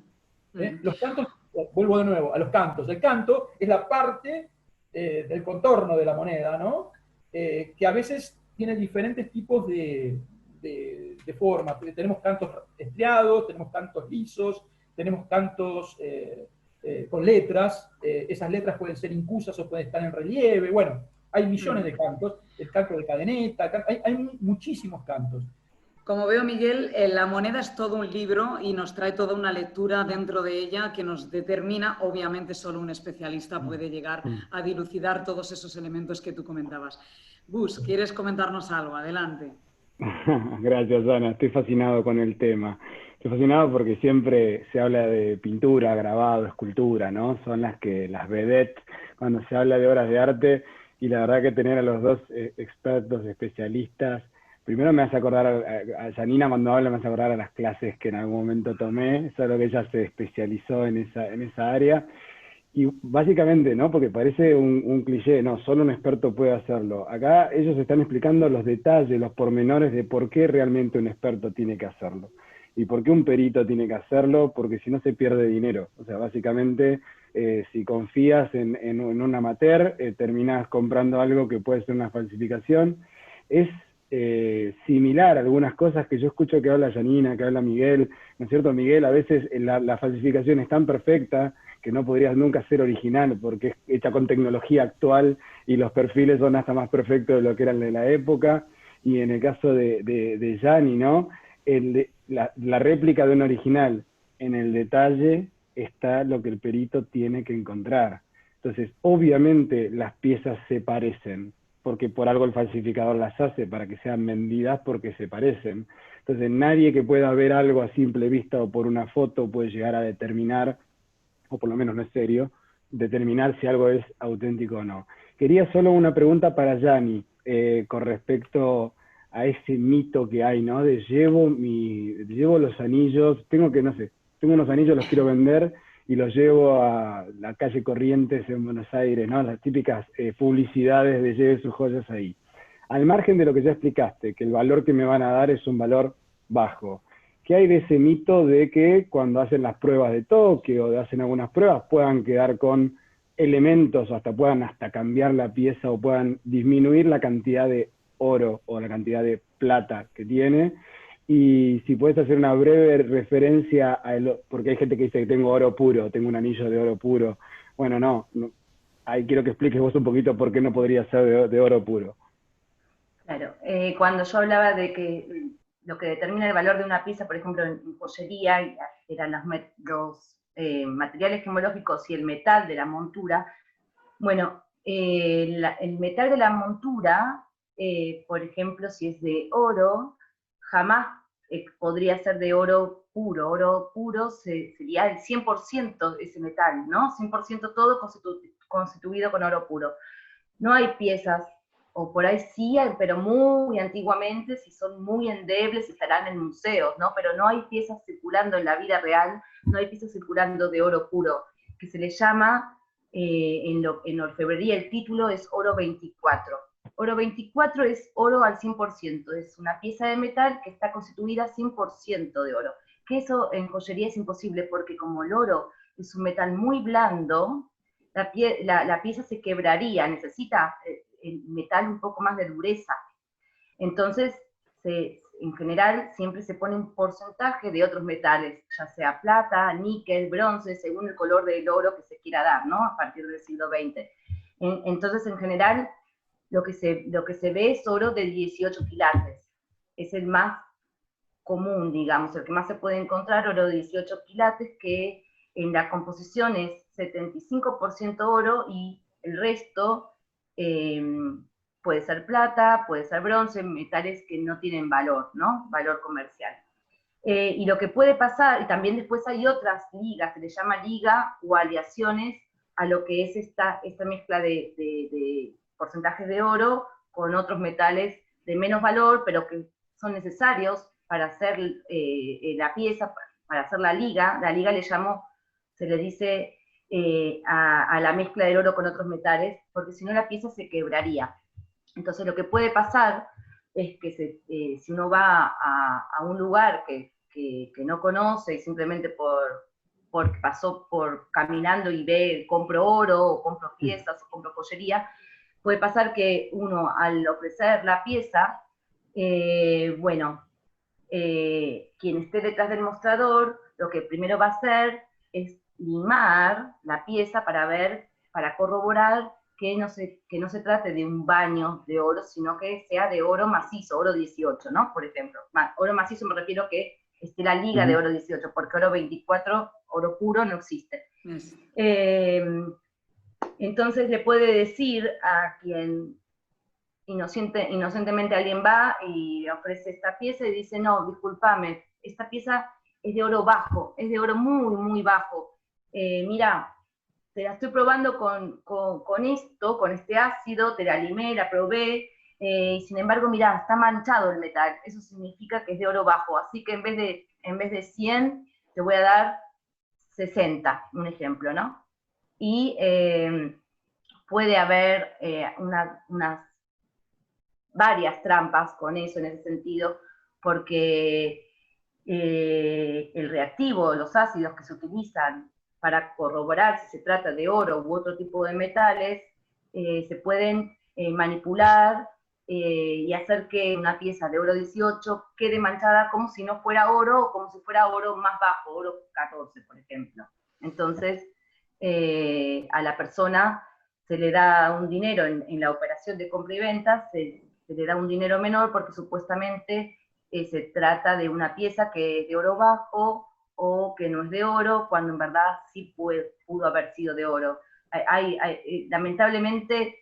Los cantos, vuelvo de nuevo a los cantos. El canto es la parte del contorno de la moneda, ¿no? Que a veces tiene diferentes tipos de forma. Tenemos cantos estriados, tenemos cantos lisos, tenemos cantos con letras. Esas letras pueden ser incusas o pueden estar en relieve. Bueno, hay millones de cantos. El canto de cadeneta, hay muchísimos cantos. Como veo, Miguel, la moneda es todo un libro y nos trae toda una lectura dentro de ella que nos determina. Obviamente solo un especialista puede llegar a dilucidar todos esos elementos que tú comentabas. Gus, ¿quieres comentarnos algo? Adelante. Gracias, Ana. Estoy fascinado con el tema. Estoy fascinado porque siempre se habla de pintura, grabado, escultura, ¿no? Son las vedettes cuando se habla de obras de arte, y la verdad que tener a los dos expertos, especialistas. Primero me hace acordar a Janina cuando habla, me hace acordar a las clases que en algún momento tomé, solo que ella se especializó en esa área. Y básicamente, ¿no? Porque parece un cliché, no, solo un experto puede hacerlo. Acá ellos están explicando los detalles, los pormenores de por qué realmente un experto tiene que hacerlo. Y por qué un perito tiene que hacerlo, porque si no se pierde dinero. O sea, básicamente, si confías en un amateur, terminás comprando algo que puede ser una falsificación. Es similar a algunas cosas que yo escucho que habla Janina, que habla Miguel, ¿no es cierto, Miguel? A veces la falsificación es tan perfecta que no podrías nunca ser original, porque es hecha con tecnología actual y los perfiles son hasta más perfectos de lo que eran de la época. Y en el caso de Gianni, ¿no? La réplica de un original, en el detalle está lo que el perito tiene que encontrar. Entonces, obviamente las piezas se parecen, porque por algo el falsificador las hace, para que sean vendidas porque se parecen. Entonces nadie que pueda ver algo a simple vista o por una foto puede llegar a determinar, o por lo menos no es serio, determinar si algo es auténtico o no. Quería solo una pregunta para Gianni, con respecto a ese mito que hay, ¿no? De llevo los anillos, tengo unos anillos, los quiero vender, y los llevo a la calle Corrientes en Buenos Aires, ¿no? Las típicas publicidades de lleve sus joyas ahí. Al margen de lo que ya explicaste, que el valor que me van a dar es un valor bajo, ¿qué hay de ese mito de que cuando hacen las pruebas de toque o hacen algunas pruebas puedan quedar con elementos o puedan cambiar la pieza o puedan disminuir la cantidad de oro o la cantidad de plata que tiene? Y si puedes hacer una breve referencia porque hay gente que dice que tengo oro puro, tengo un anillo de oro puro. Bueno, no, ahí quiero que expliques vos un poquito por qué no podría ser de oro puro. Claro, cuando yo hablaba de que lo que determina el valor de una pieza, por ejemplo, en joyería, eran los materiales gemológicos y el metal de la montura. Bueno, el metal de la montura, por ejemplo, si es de oro, jamás podría ser de oro puro. Oro puro sería el 100% ese metal, ¿no? 100% todo constituido con oro puro. No hay piezas, o por ahí sí, pero muy antiguamente, si son muy endebles, estarán en museos, ¿no? Pero no hay piezas circulando en la vida real, no hay piezas circulando de oro puro, que se le llama, en orfebrería el título es oro 24. Oro 24 es oro al 100%, es una pieza de metal que está constituida 100% de oro. Que eso en joyería es imposible, porque como el oro es un metal muy blando, la pieza se quebraría, necesita el metal un poco más de dureza. Entonces, en general, siempre se pone un porcentaje de otros metales, ya sea plata, níquel, bronce, según el color del oro que se quiera dar, ¿no? A partir del siglo XX. Entonces, en general, lo que se ve es oro de 18 quilates. Es el más común, digamos, el que más se puede encontrar, oro de 18 quilates, que en la composición es 75% oro y el resto puede ser plata, puede ser bronce, metales que no tienen valor, ¿no? Valor comercial. Y lo que puede pasar, y también después hay otras ligas, se le llama liga o aleaciones a lo que es esta mezcla de porcentajes de oro con otros metales de menos valor, pero que son necesarios para hacer la pieza, para hacer la liga. La liga se le dice a la mezcla del oro con otros metales, porque si no la pieza se quebraría. Entonces lo que puede pasar es que si uno va a un lugar que no conoce y simplemente porque pasó por caminando y ve, compro oro, o compro piezas, o compro joyería, puede pasar que uno al ofrecer la pieza, quien esté detrás del mostrador, lo que primero va a hacer es limar la pieza para corroborar que no se trate de un baño de oro, sino que sea de oro macizo, oro 18, ¿no? Por ejemplo. Oro macizo me refiero que esté la liga de oro 18, porque oro 24, oro puro, no existe. Entonces le puede decir a quien inocentemente alguien va y ofrece esta pieza y dice, no, discúlpame, esta pieza es de oro bajo, es de oro muy, muy bajo. Mira, te la estoy probando con este ácido, te la limé, la probé, sin embargo, mira, está manchado el metal, eso significa que es de oro bajo, así que en vez de 100, te voy a dar 60, un ejemplo, ¿no? Y puede haber varias trampas con eso en ese sentido, porque el reactivo, los ácidos que se utilizan para corroborar si se trata de oro u otro tipo de metales, se pueden manipular y hacer que una pieza de oro 18 quede manchada como si no fuera oro, o como si fuera oro más bajo, oro 14, por ejemplo. Entonces, a la persona se le da un dinero en la operación de compra y venta, se le da un dinero menor porque supuestamente se trata de una pieza que es de oro bajo o que no es de oro, cuando en verdad sí pudo haber sido de oro. Lamentablemente,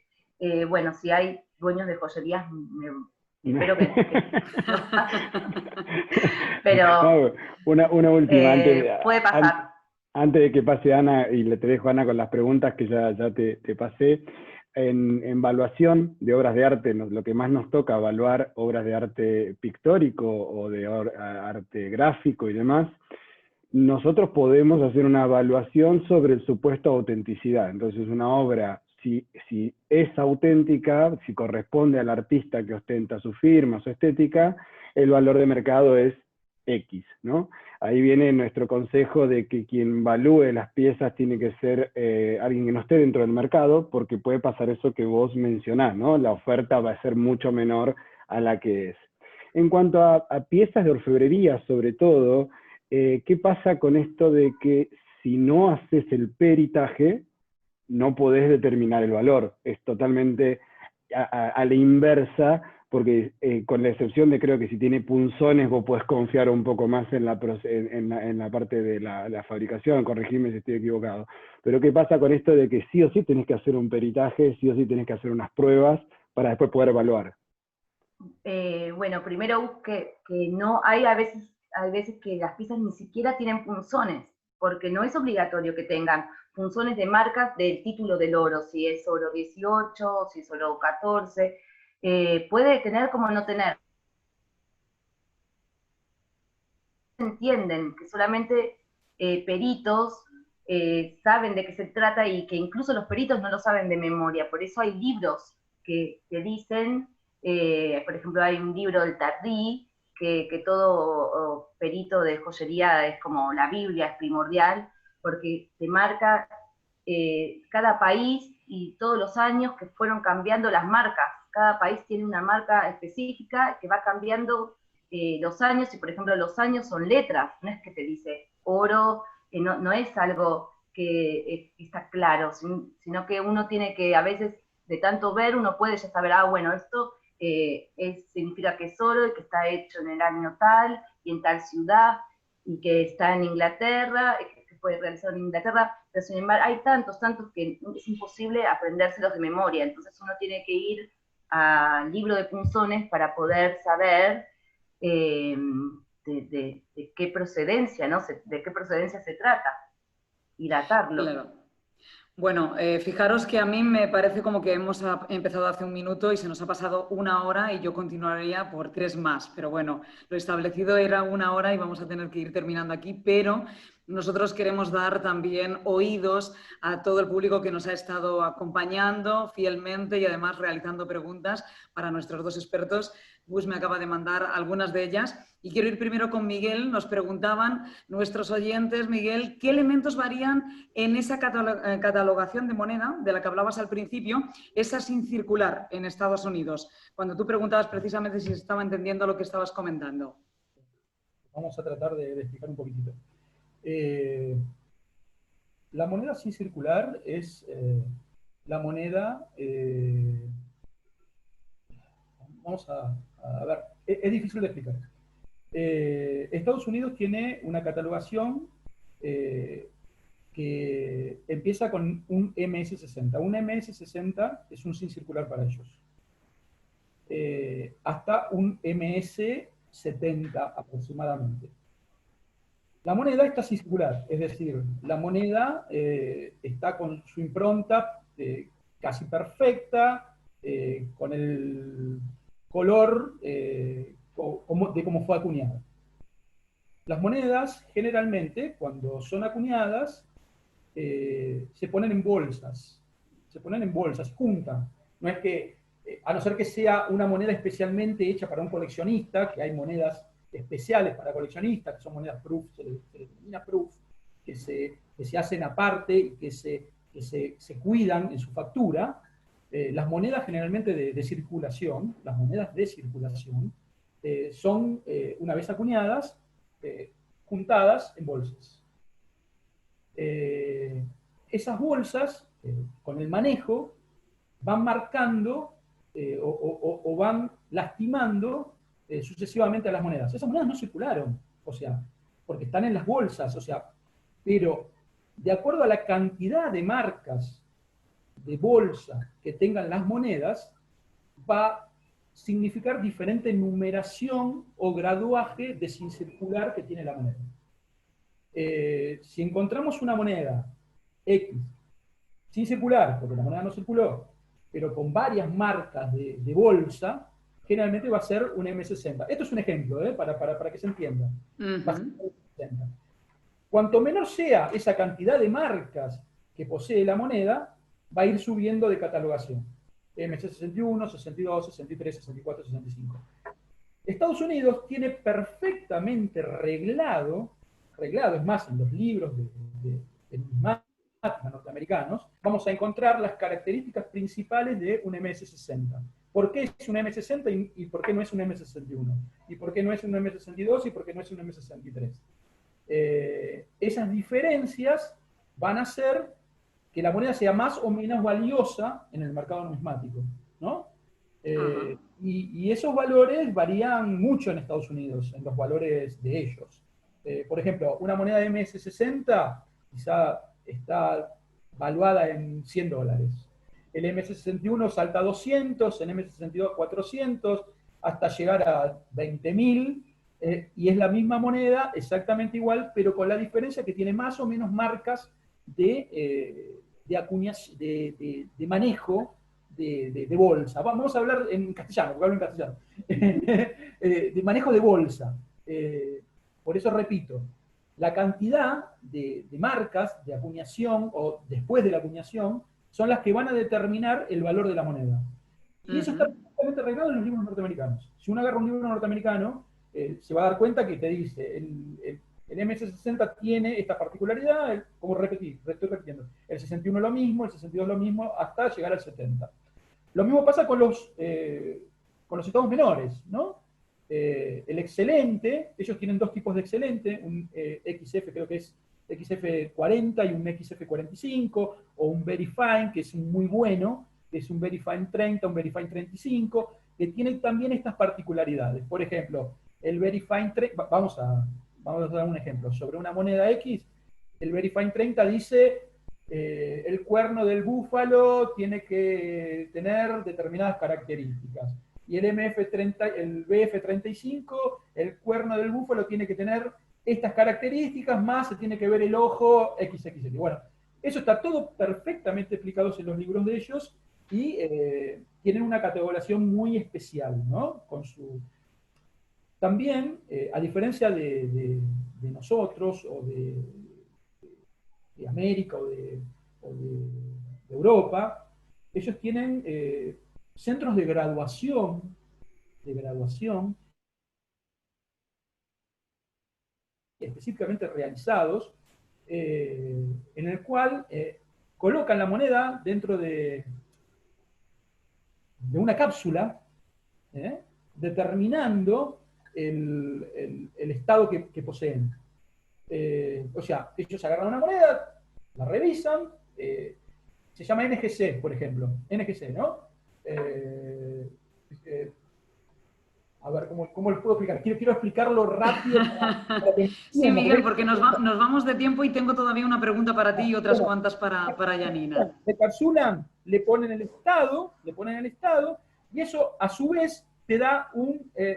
bueno, si hay dueños de joyerías, espero que pero no, una última, puede pasar. Antes de que pase Ana, y te dejo Ana con las preguntas que ya te pasé. En evaluación de obras de arte, lo que más nos toca evaluar obras de arte pictórico o de arte gráfico y demás, nosotros podemos hacer una evaluación sobre el supuesto autenticidad. Entonces una obra, si es auténtica, si corresponde al artista que ostenta su firma, su estética, el valor de mercado es X, ¿no? Ahí viene nuestro consejo de que quien evalúe las piezas tiene que ser alguien que no esté dentro del mercado, porque puede pasar eso que vos mencionás, ¿no? La oferta va a ser mucho menor a la que es. En cuanto a piezas de orfebrería, sobre todo, ¿qué pasa con esto de que si no haces el peritaje, no podés determinar el valor? Es totalmente a la inversa, porque con la excepción de, creo que si tiene punzones vos podés confiar un poco más en la parte de la fabricación, corregime si estoy equivocado. Pero ¿qué pasa con esto de que sí o sí tenés que hacer un peritaje, sí o sí tenés que hacer unas pruebas para después poder evaluar? Bueno, primero que no hay veces que las piezas ni siquiera tienen punzones, porque no es obligatorio que tengan punzones de marcas del título del oro, si es oro 18, si es oro 14, puede tener como no tener. Entienden que solamente peritos saben de qué se trata, y que incluso los peritos no lo saben de memoria, por eso hay libros que te dicen, por ejemplo, hay un libro del Tardí, que todo perito de joyería es como la Biblia, es primordial, porque te marca cada país y todos los años que fueron cambiando las marcas. Cada país tiene una marca específica que va cambiando los años, y por ejemplo los años son letras, no es que te dice oro, no es algo que está claro, sino que uno tiene que, a veces, de tanto ver, uno puede ya saber, bueno, esto significa que es oro y que está hecho en el año tal y en tal ciudad y que está en Inglaterra, que se puede realizar en Inglaterra, pero sin embargo hay tantos que es imposible aprendérselos de memoria, entonces uno tiene que ir al libro de punzones para poder saber de qué procedencia, ¿no? De qué procedencia se trata y datarlo. Claro. Bueno, fijaros que a mí me parece como que hemos empezado hace un minuto y se nos ha pasado una hora y yo continuaría por 3 más. Pero bueno, lo establecido era una hora y vamos a tener que ir terminando aquí, pero nosotros queremos dar también oídos a todo el público que nos ha estado acompañando fielmente y además realizando preguntas para nuestros dos expertos. Gus me acaba de mandar algunas de ellas. Y quiero ir primero con Miguel. Nos preguntaban nuestros oyentes, Miguel, ¿qué elementos varían en esa catalogación de moneda de la que hablabas al principio, esa sin circular en Estados Unidos? Cuando tú preguntabas precisamente si se estaba entendiendo lo que estabas comentando. Vamos a tratar de explicar un poquitito. La moneda sin circular es la moneda... vamos a ver, es difícil de explicar. Estados Unidos tiene una catalogación que empieza con un MS60. Un MS60 es un sin circular para ellos. Hasta un MS70 aproximadamente. La moneda está sin circular, es decir, la moneda está con su impronta casi perfecta, con el color de cómo fue acuñada. Las monedas, generalmente, cuando son acuñadas, se ponen en bolsas. Se ponen en bolsas, juntan. No es que, a no ser que sea una moneda especialmente hecha para un coleccionista, que hay monedas especiales para coleccionistas, que son monedas proof, se le denomina proof, que se hacen aparte y que se cuidan en su factura. Las monedas generalmente de circulación, las monedas de circulación, son, una vez acuñadas, juntadas en bolsas. Esas bolsas, con el manejo, van marcando o van lastimando sucesivamente a las monedas. Esas monedas no circularon, o sea, porque están en las bolsas, o sea, pero de acuerdo a la cantidad de marcas de bolsa que tengan las monedas, va a significar diferente numeración o graduaje de sin circular que tiene la moneda. Si encontramos una moneda X sin circular, porque la moneda no circuló, pero con varias marcas de bolsa, generalmente va a ser un M60. Esto es un ejemplo, para que se entienda. Va a ser un M60. Cuanto menor sea esa cantidad de marcas que posee la moneda, va a ir subiendo de catalogación. MC61, 62, 63, 64, 65. Estados Unidos tiene perfectamente reglado, es más, en los libros de numismáticos norteamericanos, vamos a encontrar las características principales de un MS60. ¿Por qué es un M60 y por qué no es un M61? ¿Y por qué no es un M62 y por qué no es un M63? Esas diferencias van a hacer que la moneda sea más o menos valiosa en el mercado numismático, ¿no? Y esos valores varían mucho en Estados Unidos, en los valores de ellos. Por ejemplo, una moneda de MS60 quizá está valuada en $100. El MS61 salta a 200, el MS62 a 400, hasta llegar a 20.000, y es la misma moneda, exactamente igual, pero con la diferencia que tiene más o menos marcas de manejo de bolsa. Vamos a hablar en castellano, porque hablo en castellano. De manejo de bolsa. Por eso repito, la cantidad de marcas de acuñación o después de la acuñación son las que van a determinar el valor de la moneda. Y eso está perfectamente arreglado en los libros norteamericanos. Si uno agarra un libro norteamericano, se va a dar cuenta que te dice, el MS60 tiene esta particularidad, como estoy repitiendo, el 61 lo mismo, el 62 lo mismo, hasta llegar al 70. Lo mismo pasa con los estados menores, ¿no? El excelente, ellos tienen dos tipos de excelente, un XF, creo que es XF40 y un XF45, o un Very Fine, que es muy bueno, que es un Very Fine 30, un Very Fine 35, que tienen también estas particularidades. Por ejemplo, el Very Fine 30, vamos a dar un ejemplo. Sobre una moneda X, el Very Fine 30 dice el cuerno del búfalo tiene que tener determinadas características. Y el BF35, el cuerno del búfalo tiene que tener estas características, más se tiene que ver el ojo XXX. Bueno, Eso está todo perfectamente explicado en los libros de ellos y tienen una categorización muy especial, ¿no? También, a diferencia de nosotros o de América o de Europa, ellos tienen centros de graduación específicamente realizados, en el cual colocan la moneda dentro de una cápsula, determinando el estado que poseen. O sea, ellos agarran una moneda, la revisan, se llama NGC, por ejemplo, NGC, ¿no? A ver, ¿cómo lo puedo explicar? Quiero explicarlo rápido. Sí, Miguel, porque nos vamos de tiempo y tengo todavía una pregunta para ti y otras cuantas para Janina. Le capsulan, le ponen el estado, y eso a su vez te da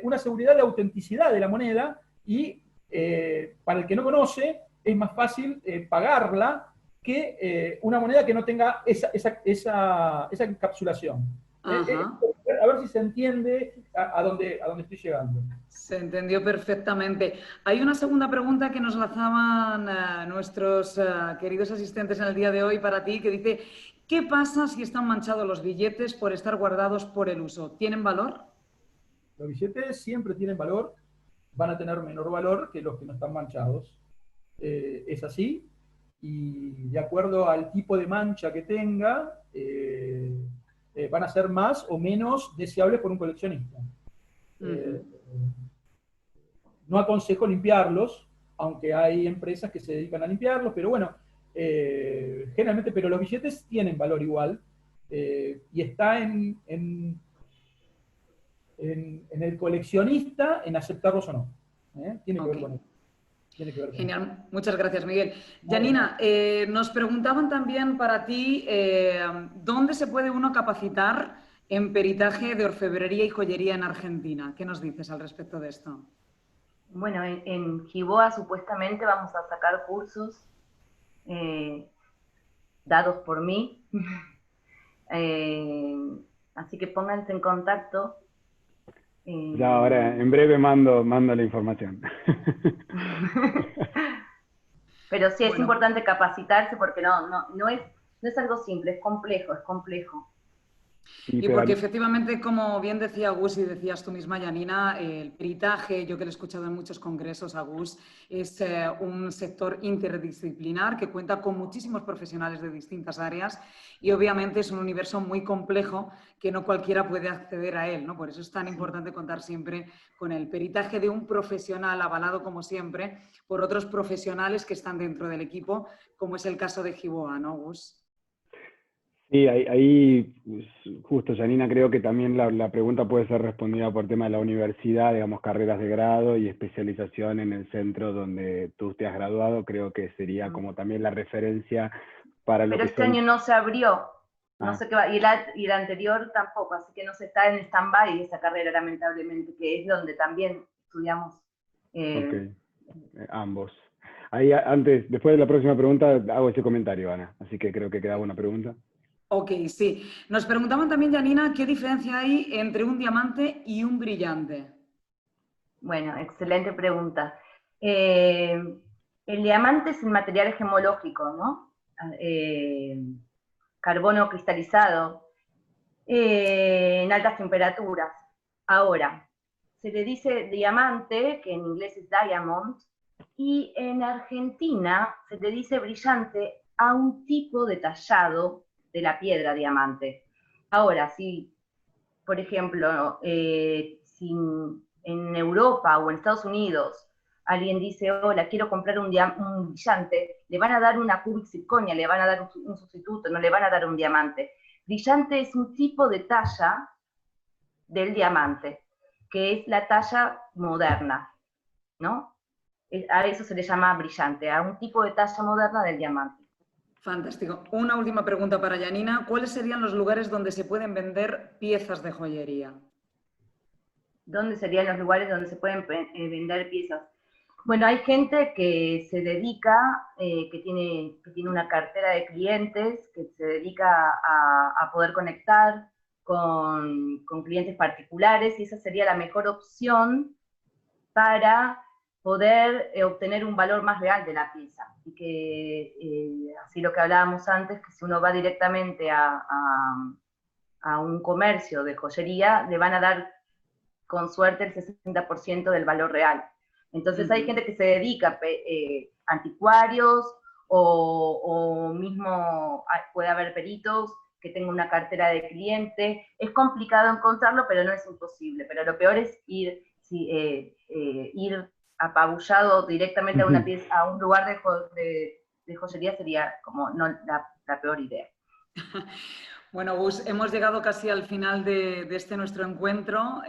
una seguridad de autenticidad de la moneda y para el que no conoce es más fácil pagarla que una moneda que no tenga esa encapsulación. A ver si se entiende a dónde estoy llegando. Se entendió perfectamente. Hay una segunda pregunta que nos lanzaban nuestros queridos asistentes en el día de hoy para ti, que dice, ¿qué pasa si están manchados los billetes por estar guardados por el uso? ¿Tienen valor? Los billetes siempre tienen valor, van a tener menor valor que los que no están manchados. Es así, y de acuerdo al tipo de mancha que tenga, van a ser más o menos deseables por un coleccionista. No aconsejo limpiarlos, aunque hay empresas que se dedican a limpiarlos, pero bueno, generalmente, pero los billetes tienen valor igual, y está en el coleccionista en aceptarlos o no. Tiene que ver con eso. Genial, muchas gracias, Miguel. Janina, nos preguntaban también para ti, ¿dónde se puede uno capacitar en peritaje de orfebrería y joyería en Argentina? ¿Qué nos dices al respecto de esto? Bueno, en Giboa supuestamente vamos a sacar cursos dados por mí, así que pónganse en contacto. Ya, ahora, en breve mando la información. Pero sí, es importante capacitarse porque no es algo simple, es complejo. Y porque efectivamente, como bien decía Gus y decías tú misma, Janina, el peritaje, yo que lo he escuchado en muchos congresos a Gus, es un sector interdisciplinar que cuenta con muchísimos profesionales de distintas áreas y obviamente es un universo muy complejo que no cualquiera puede acceder a él, ¿no? Por eso es tan importante contar siempre con el peritaje de un profesional avalado, como siempre, por otros profesionales que están dentro del equipo, como es el caso de Giboa, ¿no, Gus? Sí, ahí justo, Janina, creo que también la pregunta puede ser respondida por tema de la universidad, digamos, carreras de grado y especialización en el centro donde tú te has graduado, creo que sería como también la referencia para lo que Pero este año no se abrió, no sé qué va, y el anterior tampoco, así que no se está en stand-by esa carrera, lamentablemente, que es donde también estudiamos. Ambos. Ahí después de la próxima pregunta, hago ese comentario, Ana, así que creo que quedaba una pregunta. Ok, sí. Nos preguntaban también, Janina, ¿qué diferencia hay entre un diamante y un brillante? Bueno, excelente pregunta. El diamante es el material gemológico, ¿no? Carbono cristalizado en altas temperaturas. Ahora, se le dice diamante, que en inglés es diamond, y en Argentina se le dice brillante a un tipo de tallado de la piedra diamante. Ahora, si, por ejemplo, si en Europa o en Estados Unidos alguien dice, hola, quiero comprar un brillante, le van a dar una cubic zirconia, le van a dar un sustituto, no le van a dar un diamante. Brillante es un tipo de talla del diamante, que es la talla moderna, ¿no? A eso se le llama brillante, a un tipo de talla moderna del diamante. Fantástico. Una última pregunta para Janina. ¿Cuáles serían los lugares donde se pueden vender piezas de joyería? ¿Dónde serían los lugares donde se pueden vender piezas? Bueno, hay gente que se dedica, que tiene una cartera de clientes, que se dedica a poder conectar con clientes particulares, y esa sería la mejor opción para poder obtener un valor más real de la pieza. Y que, así lo que hablábamos antes, que si uno va directamente a un comercio de joyería, le van a dar con suerte el 60% del valor real. Entonces hay gente que se dedica, anticuarios, o mismo puede haber peritos que tengan una cartera de cliente. Es complicado encontrarlo, pero no es imposible. Pero lo peor es ir apabullado directamente a una pieza, a un lugar de joyería, sería como no, la peor idea. Bueno, Gus, hemos llegado casi al final de este nuestro encuentro.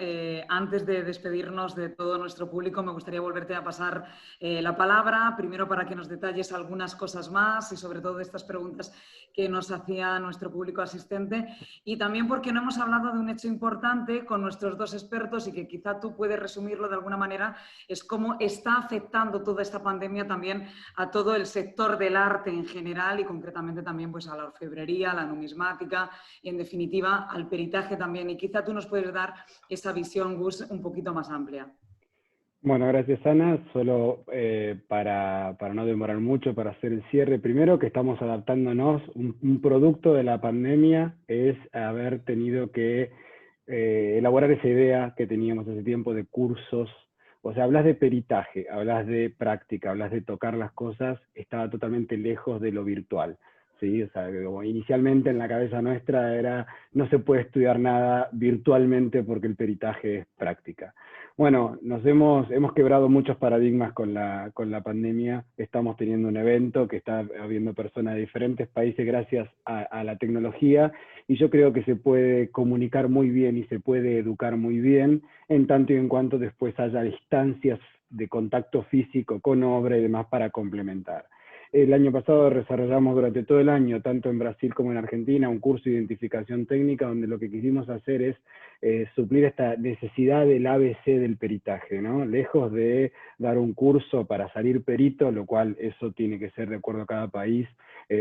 Antes de despedirnos de todo nuestro público, me gustaría volverte a pasar la palabra, primero para que nos detalles algunas cosas más y sobre todo de estas preguntas que nos hacía nuestro público asistente, y también porque no hemos hablado de un hecho importante con nuestros dos expertos y que quizá tú puedes resumirlo de alguna manera, es cómo está afectando toda esta pandemia también a todo el sector del arte en general y concretamente también pues a la orfebrería, a la numismática y en definitiva al peritaje también. Y quizá tú nos puedes dar esa visión, Gus, un poquito más amplia. Bueno, gracias Ana. Solo para no demorar mucho, para hacer el cierre, primero que estamos adaptándonos, un producto de la pandemia es haber tenido que elaborar esa idea que teníamos hace tiempo de cursos. O sea, hablas de peritaje, hablas de práctica, hablas de tocar las cosas, estaba totalmente lejos de lo virtual. ¿Sí? O sea, como inicialmente en la cabeza nuestra era, no se puede estudiar nada virtualmente porque el peritaje es práctica. Bueno, hemos quebrado muchos paradigmas con la pandemia. Estamos teniendo un evento que está habiendo personas de diferentes países gracias a la tecnología, y yo creo que se puede comunicar muy bien y se puede educar muy bien, en tanto y en cuanto después haya distancias de contacto físico con obra y demás para complementar. El año pasado desarrollamos durante todo el año, tanto en Brasil como en Argentina, un curso de identificación técnica donde lo que quisimos hacer es suplir esta necesidad del ABC del peritaje, ¿no? Lejos de dar un curso para salir perito, lo cual eso tiene que ser de acuerdo a cada país,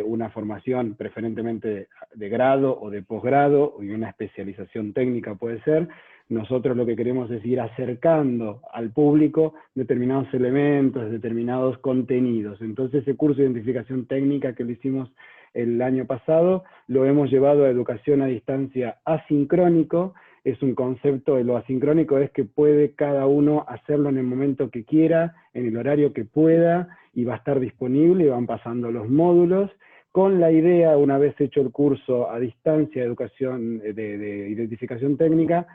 una formación preferentemente de grado o de posgrado, y una especialización técnica puede ser. Nosotros lo que queremos es ir acercando al público determinados elementos, determinados contenidos. Entonces ese curso de identificación técnica que lo hicimos el año pasado, lo hemos llevado a educación a distancia asincrónico. Es un concepto de lo asincrónico, es que puede cada uno hacerlo en el momento que quiera, en el horario que pueda, y va a estar disponible, y van pasando los módulos, con la idea, una vez hecho el curso a distancia de educación de identificación técnica,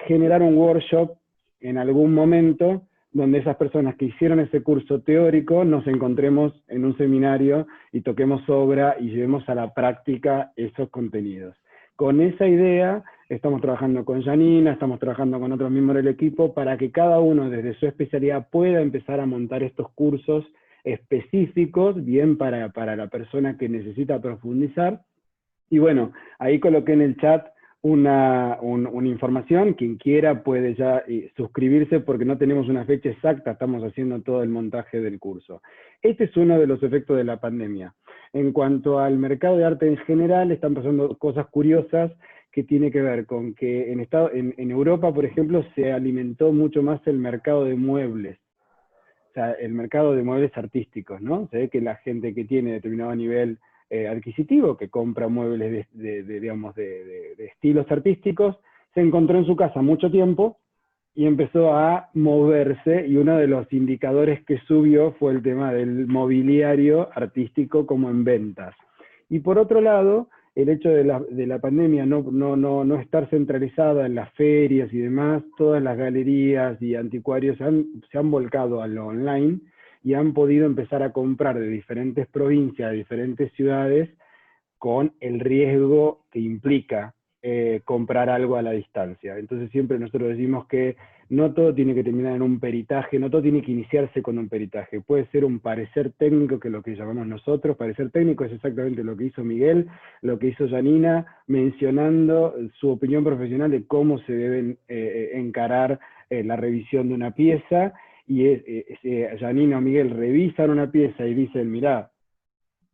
generar un workshop en algún momento donde esas personas que hicieron ese curso teórico nos encontremos en un seminario y toquemos obra y llevemos a la práctica esos contenidos. Con esa idea estamos trabajando con Janina, estamos trabajando con otros miembros del equipo para que cada uno desde su especialidad pueda empezar a montar estos cursos específicos, bien para la persona que necesita profundizar. Y bueno, ahí coloqué en el chat una información. Quien quiera puede ya suscribirse, porque no tenemos una fecha exacta, estamos haciendo todo el montaje del curso. Este es uno de los efectos de la pandemia. En cuanto al mercado de arte en general, están pasando cosas curiosas que tiene que ver con que en Europa, por ejemplo, se alimentó mucho más el mercado de muebles. O sea, el mercado de muebles artísticos, ¿no? Se ve que la gente que tiene determinado nivel adquisitivo, que compra muebles de estilos artísticos, se encontró en su casa mucho tiempo y empezó a moverse, y uno de los indicadores que subió fue el tema del mobiliario artístico como en ventas. Y por otro lado, el hecho de la pandemia no estar centralizada en las ferias y demás, todas las galerías y anticuarios se han volcado a lo online, y han podido empezar a comprar de diferentes provincias, de diferentes ciudades, con el riesgo que implica comprar algo a la distancia. Entonces siempre nosotros decimos que no todo tiene que terminar en un peritaje, no todo tiene que iniciarse con un peritaje. Puede ser un parecer técnico, que es lo que llamamos nosotros. Parecer técnico es exactamente lo que hizo Miguel, lo que hizo Janina, mencionando su opinión profesional de cómo se deben encarar la revisión de una pieza. y Janina o Miguel revisan una pieza y dicen, mirá,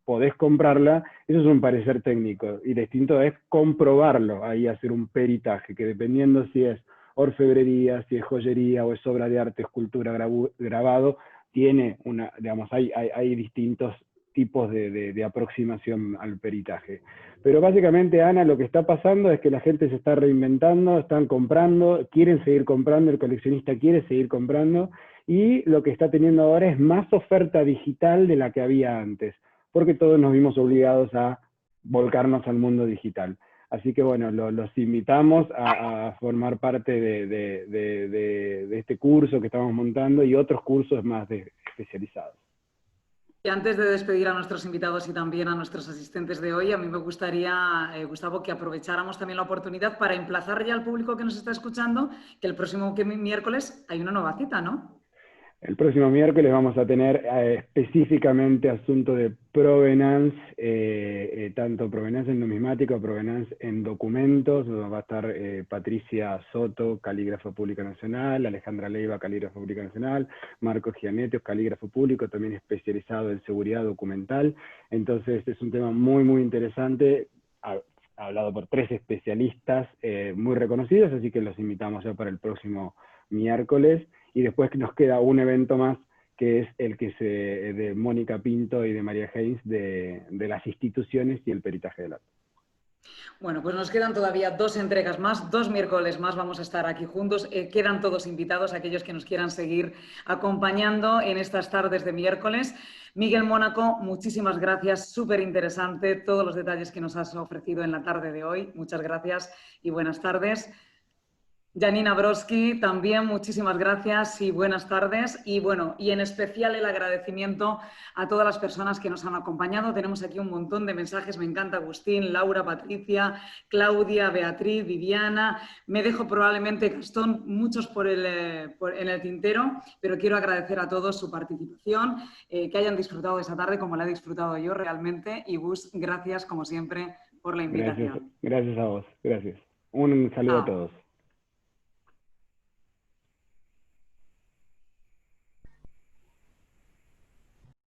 podés comprarla, eso es un parecer técnico, y distinto es comprobarlo, ahí hacer un peritaje, que dependiendo si es orfebrería, si es joyería, o es obra de arte, escultura, grabado, tiene una, digamos, hay distintos tipos de aproximación al peritaje. Pero básicamente, Ana, lo que está pasando es que la gente se está reinventando, están comprando, quieren seguir comprando, el coleccionista quiere seguir comprando, y lo que está teniendo ahora es más oferta digital de la que había antes, porque todos nos vimos obligados a volcarnos al mundo digital. Así que bueno, los invitamos a formar parte de este curso que estamos montando y otros cursos más especializados. Y antes de despedir a nuestros invitados y también a nuestros asistentes de hoy, a mí me gustaría, Gustavo, que aprovecháramos también la oportunidad para emplazar ya al público que nos está escuchando que el próximo miércoles hay una nueva cita, ¿no? El próximo miércoles vamos a tener específicamente asunto de provenance, tanto provenance en numismática, provenance en documentos. Va a estar Patricia Soto, calígrafa pública nacional, Alejandra Leiva, calígrafa pública nacional, Marcos Gianetti, calígrafo público, también especializado en seguridad documental. Entonces es un tema muy, muy interesante, hablado por 3 especialistas muy reconocidos, así que los invitamos ya para el próximo miércoles. Y después nos queda un evento más, que es el que de Mónica Pinto y de María Haynes, de las instituciones y el peritaje del arte. Bueno, pues nos quedan todavía 2 entregas más, 2 miércoles más vamos a estar aquí juntos. Quedan todos invitados, aquellos que nos quieran seguir acompañando en estas tardes de miércoles. Miguel Mónaco, muchísimas gracias, súper interesante todos los detalles que nos has ofrecido en la tarde de hoy. Muchas gracias y buenas tardes. Janina Broski, también muchísimas gracias y buenas tardes. Y bueno, y en especial el agradecimiento a todas las personas que nos han acompañado. Tenemos aquí un montón de mensajes. Me encanta Agustín, Laura, Patricia, Claudia, Beatriz, Viviana. Me dejo probablemente, Gastón, muchos en el tintero, pero quiero agradecer a todos su participación, que hayan disfrutado de esa tarde como la he disfrutado yo realmente. Y Gus, gracias como siempre por la invitación. Gracias a vos, gracias. Un saludo a todos.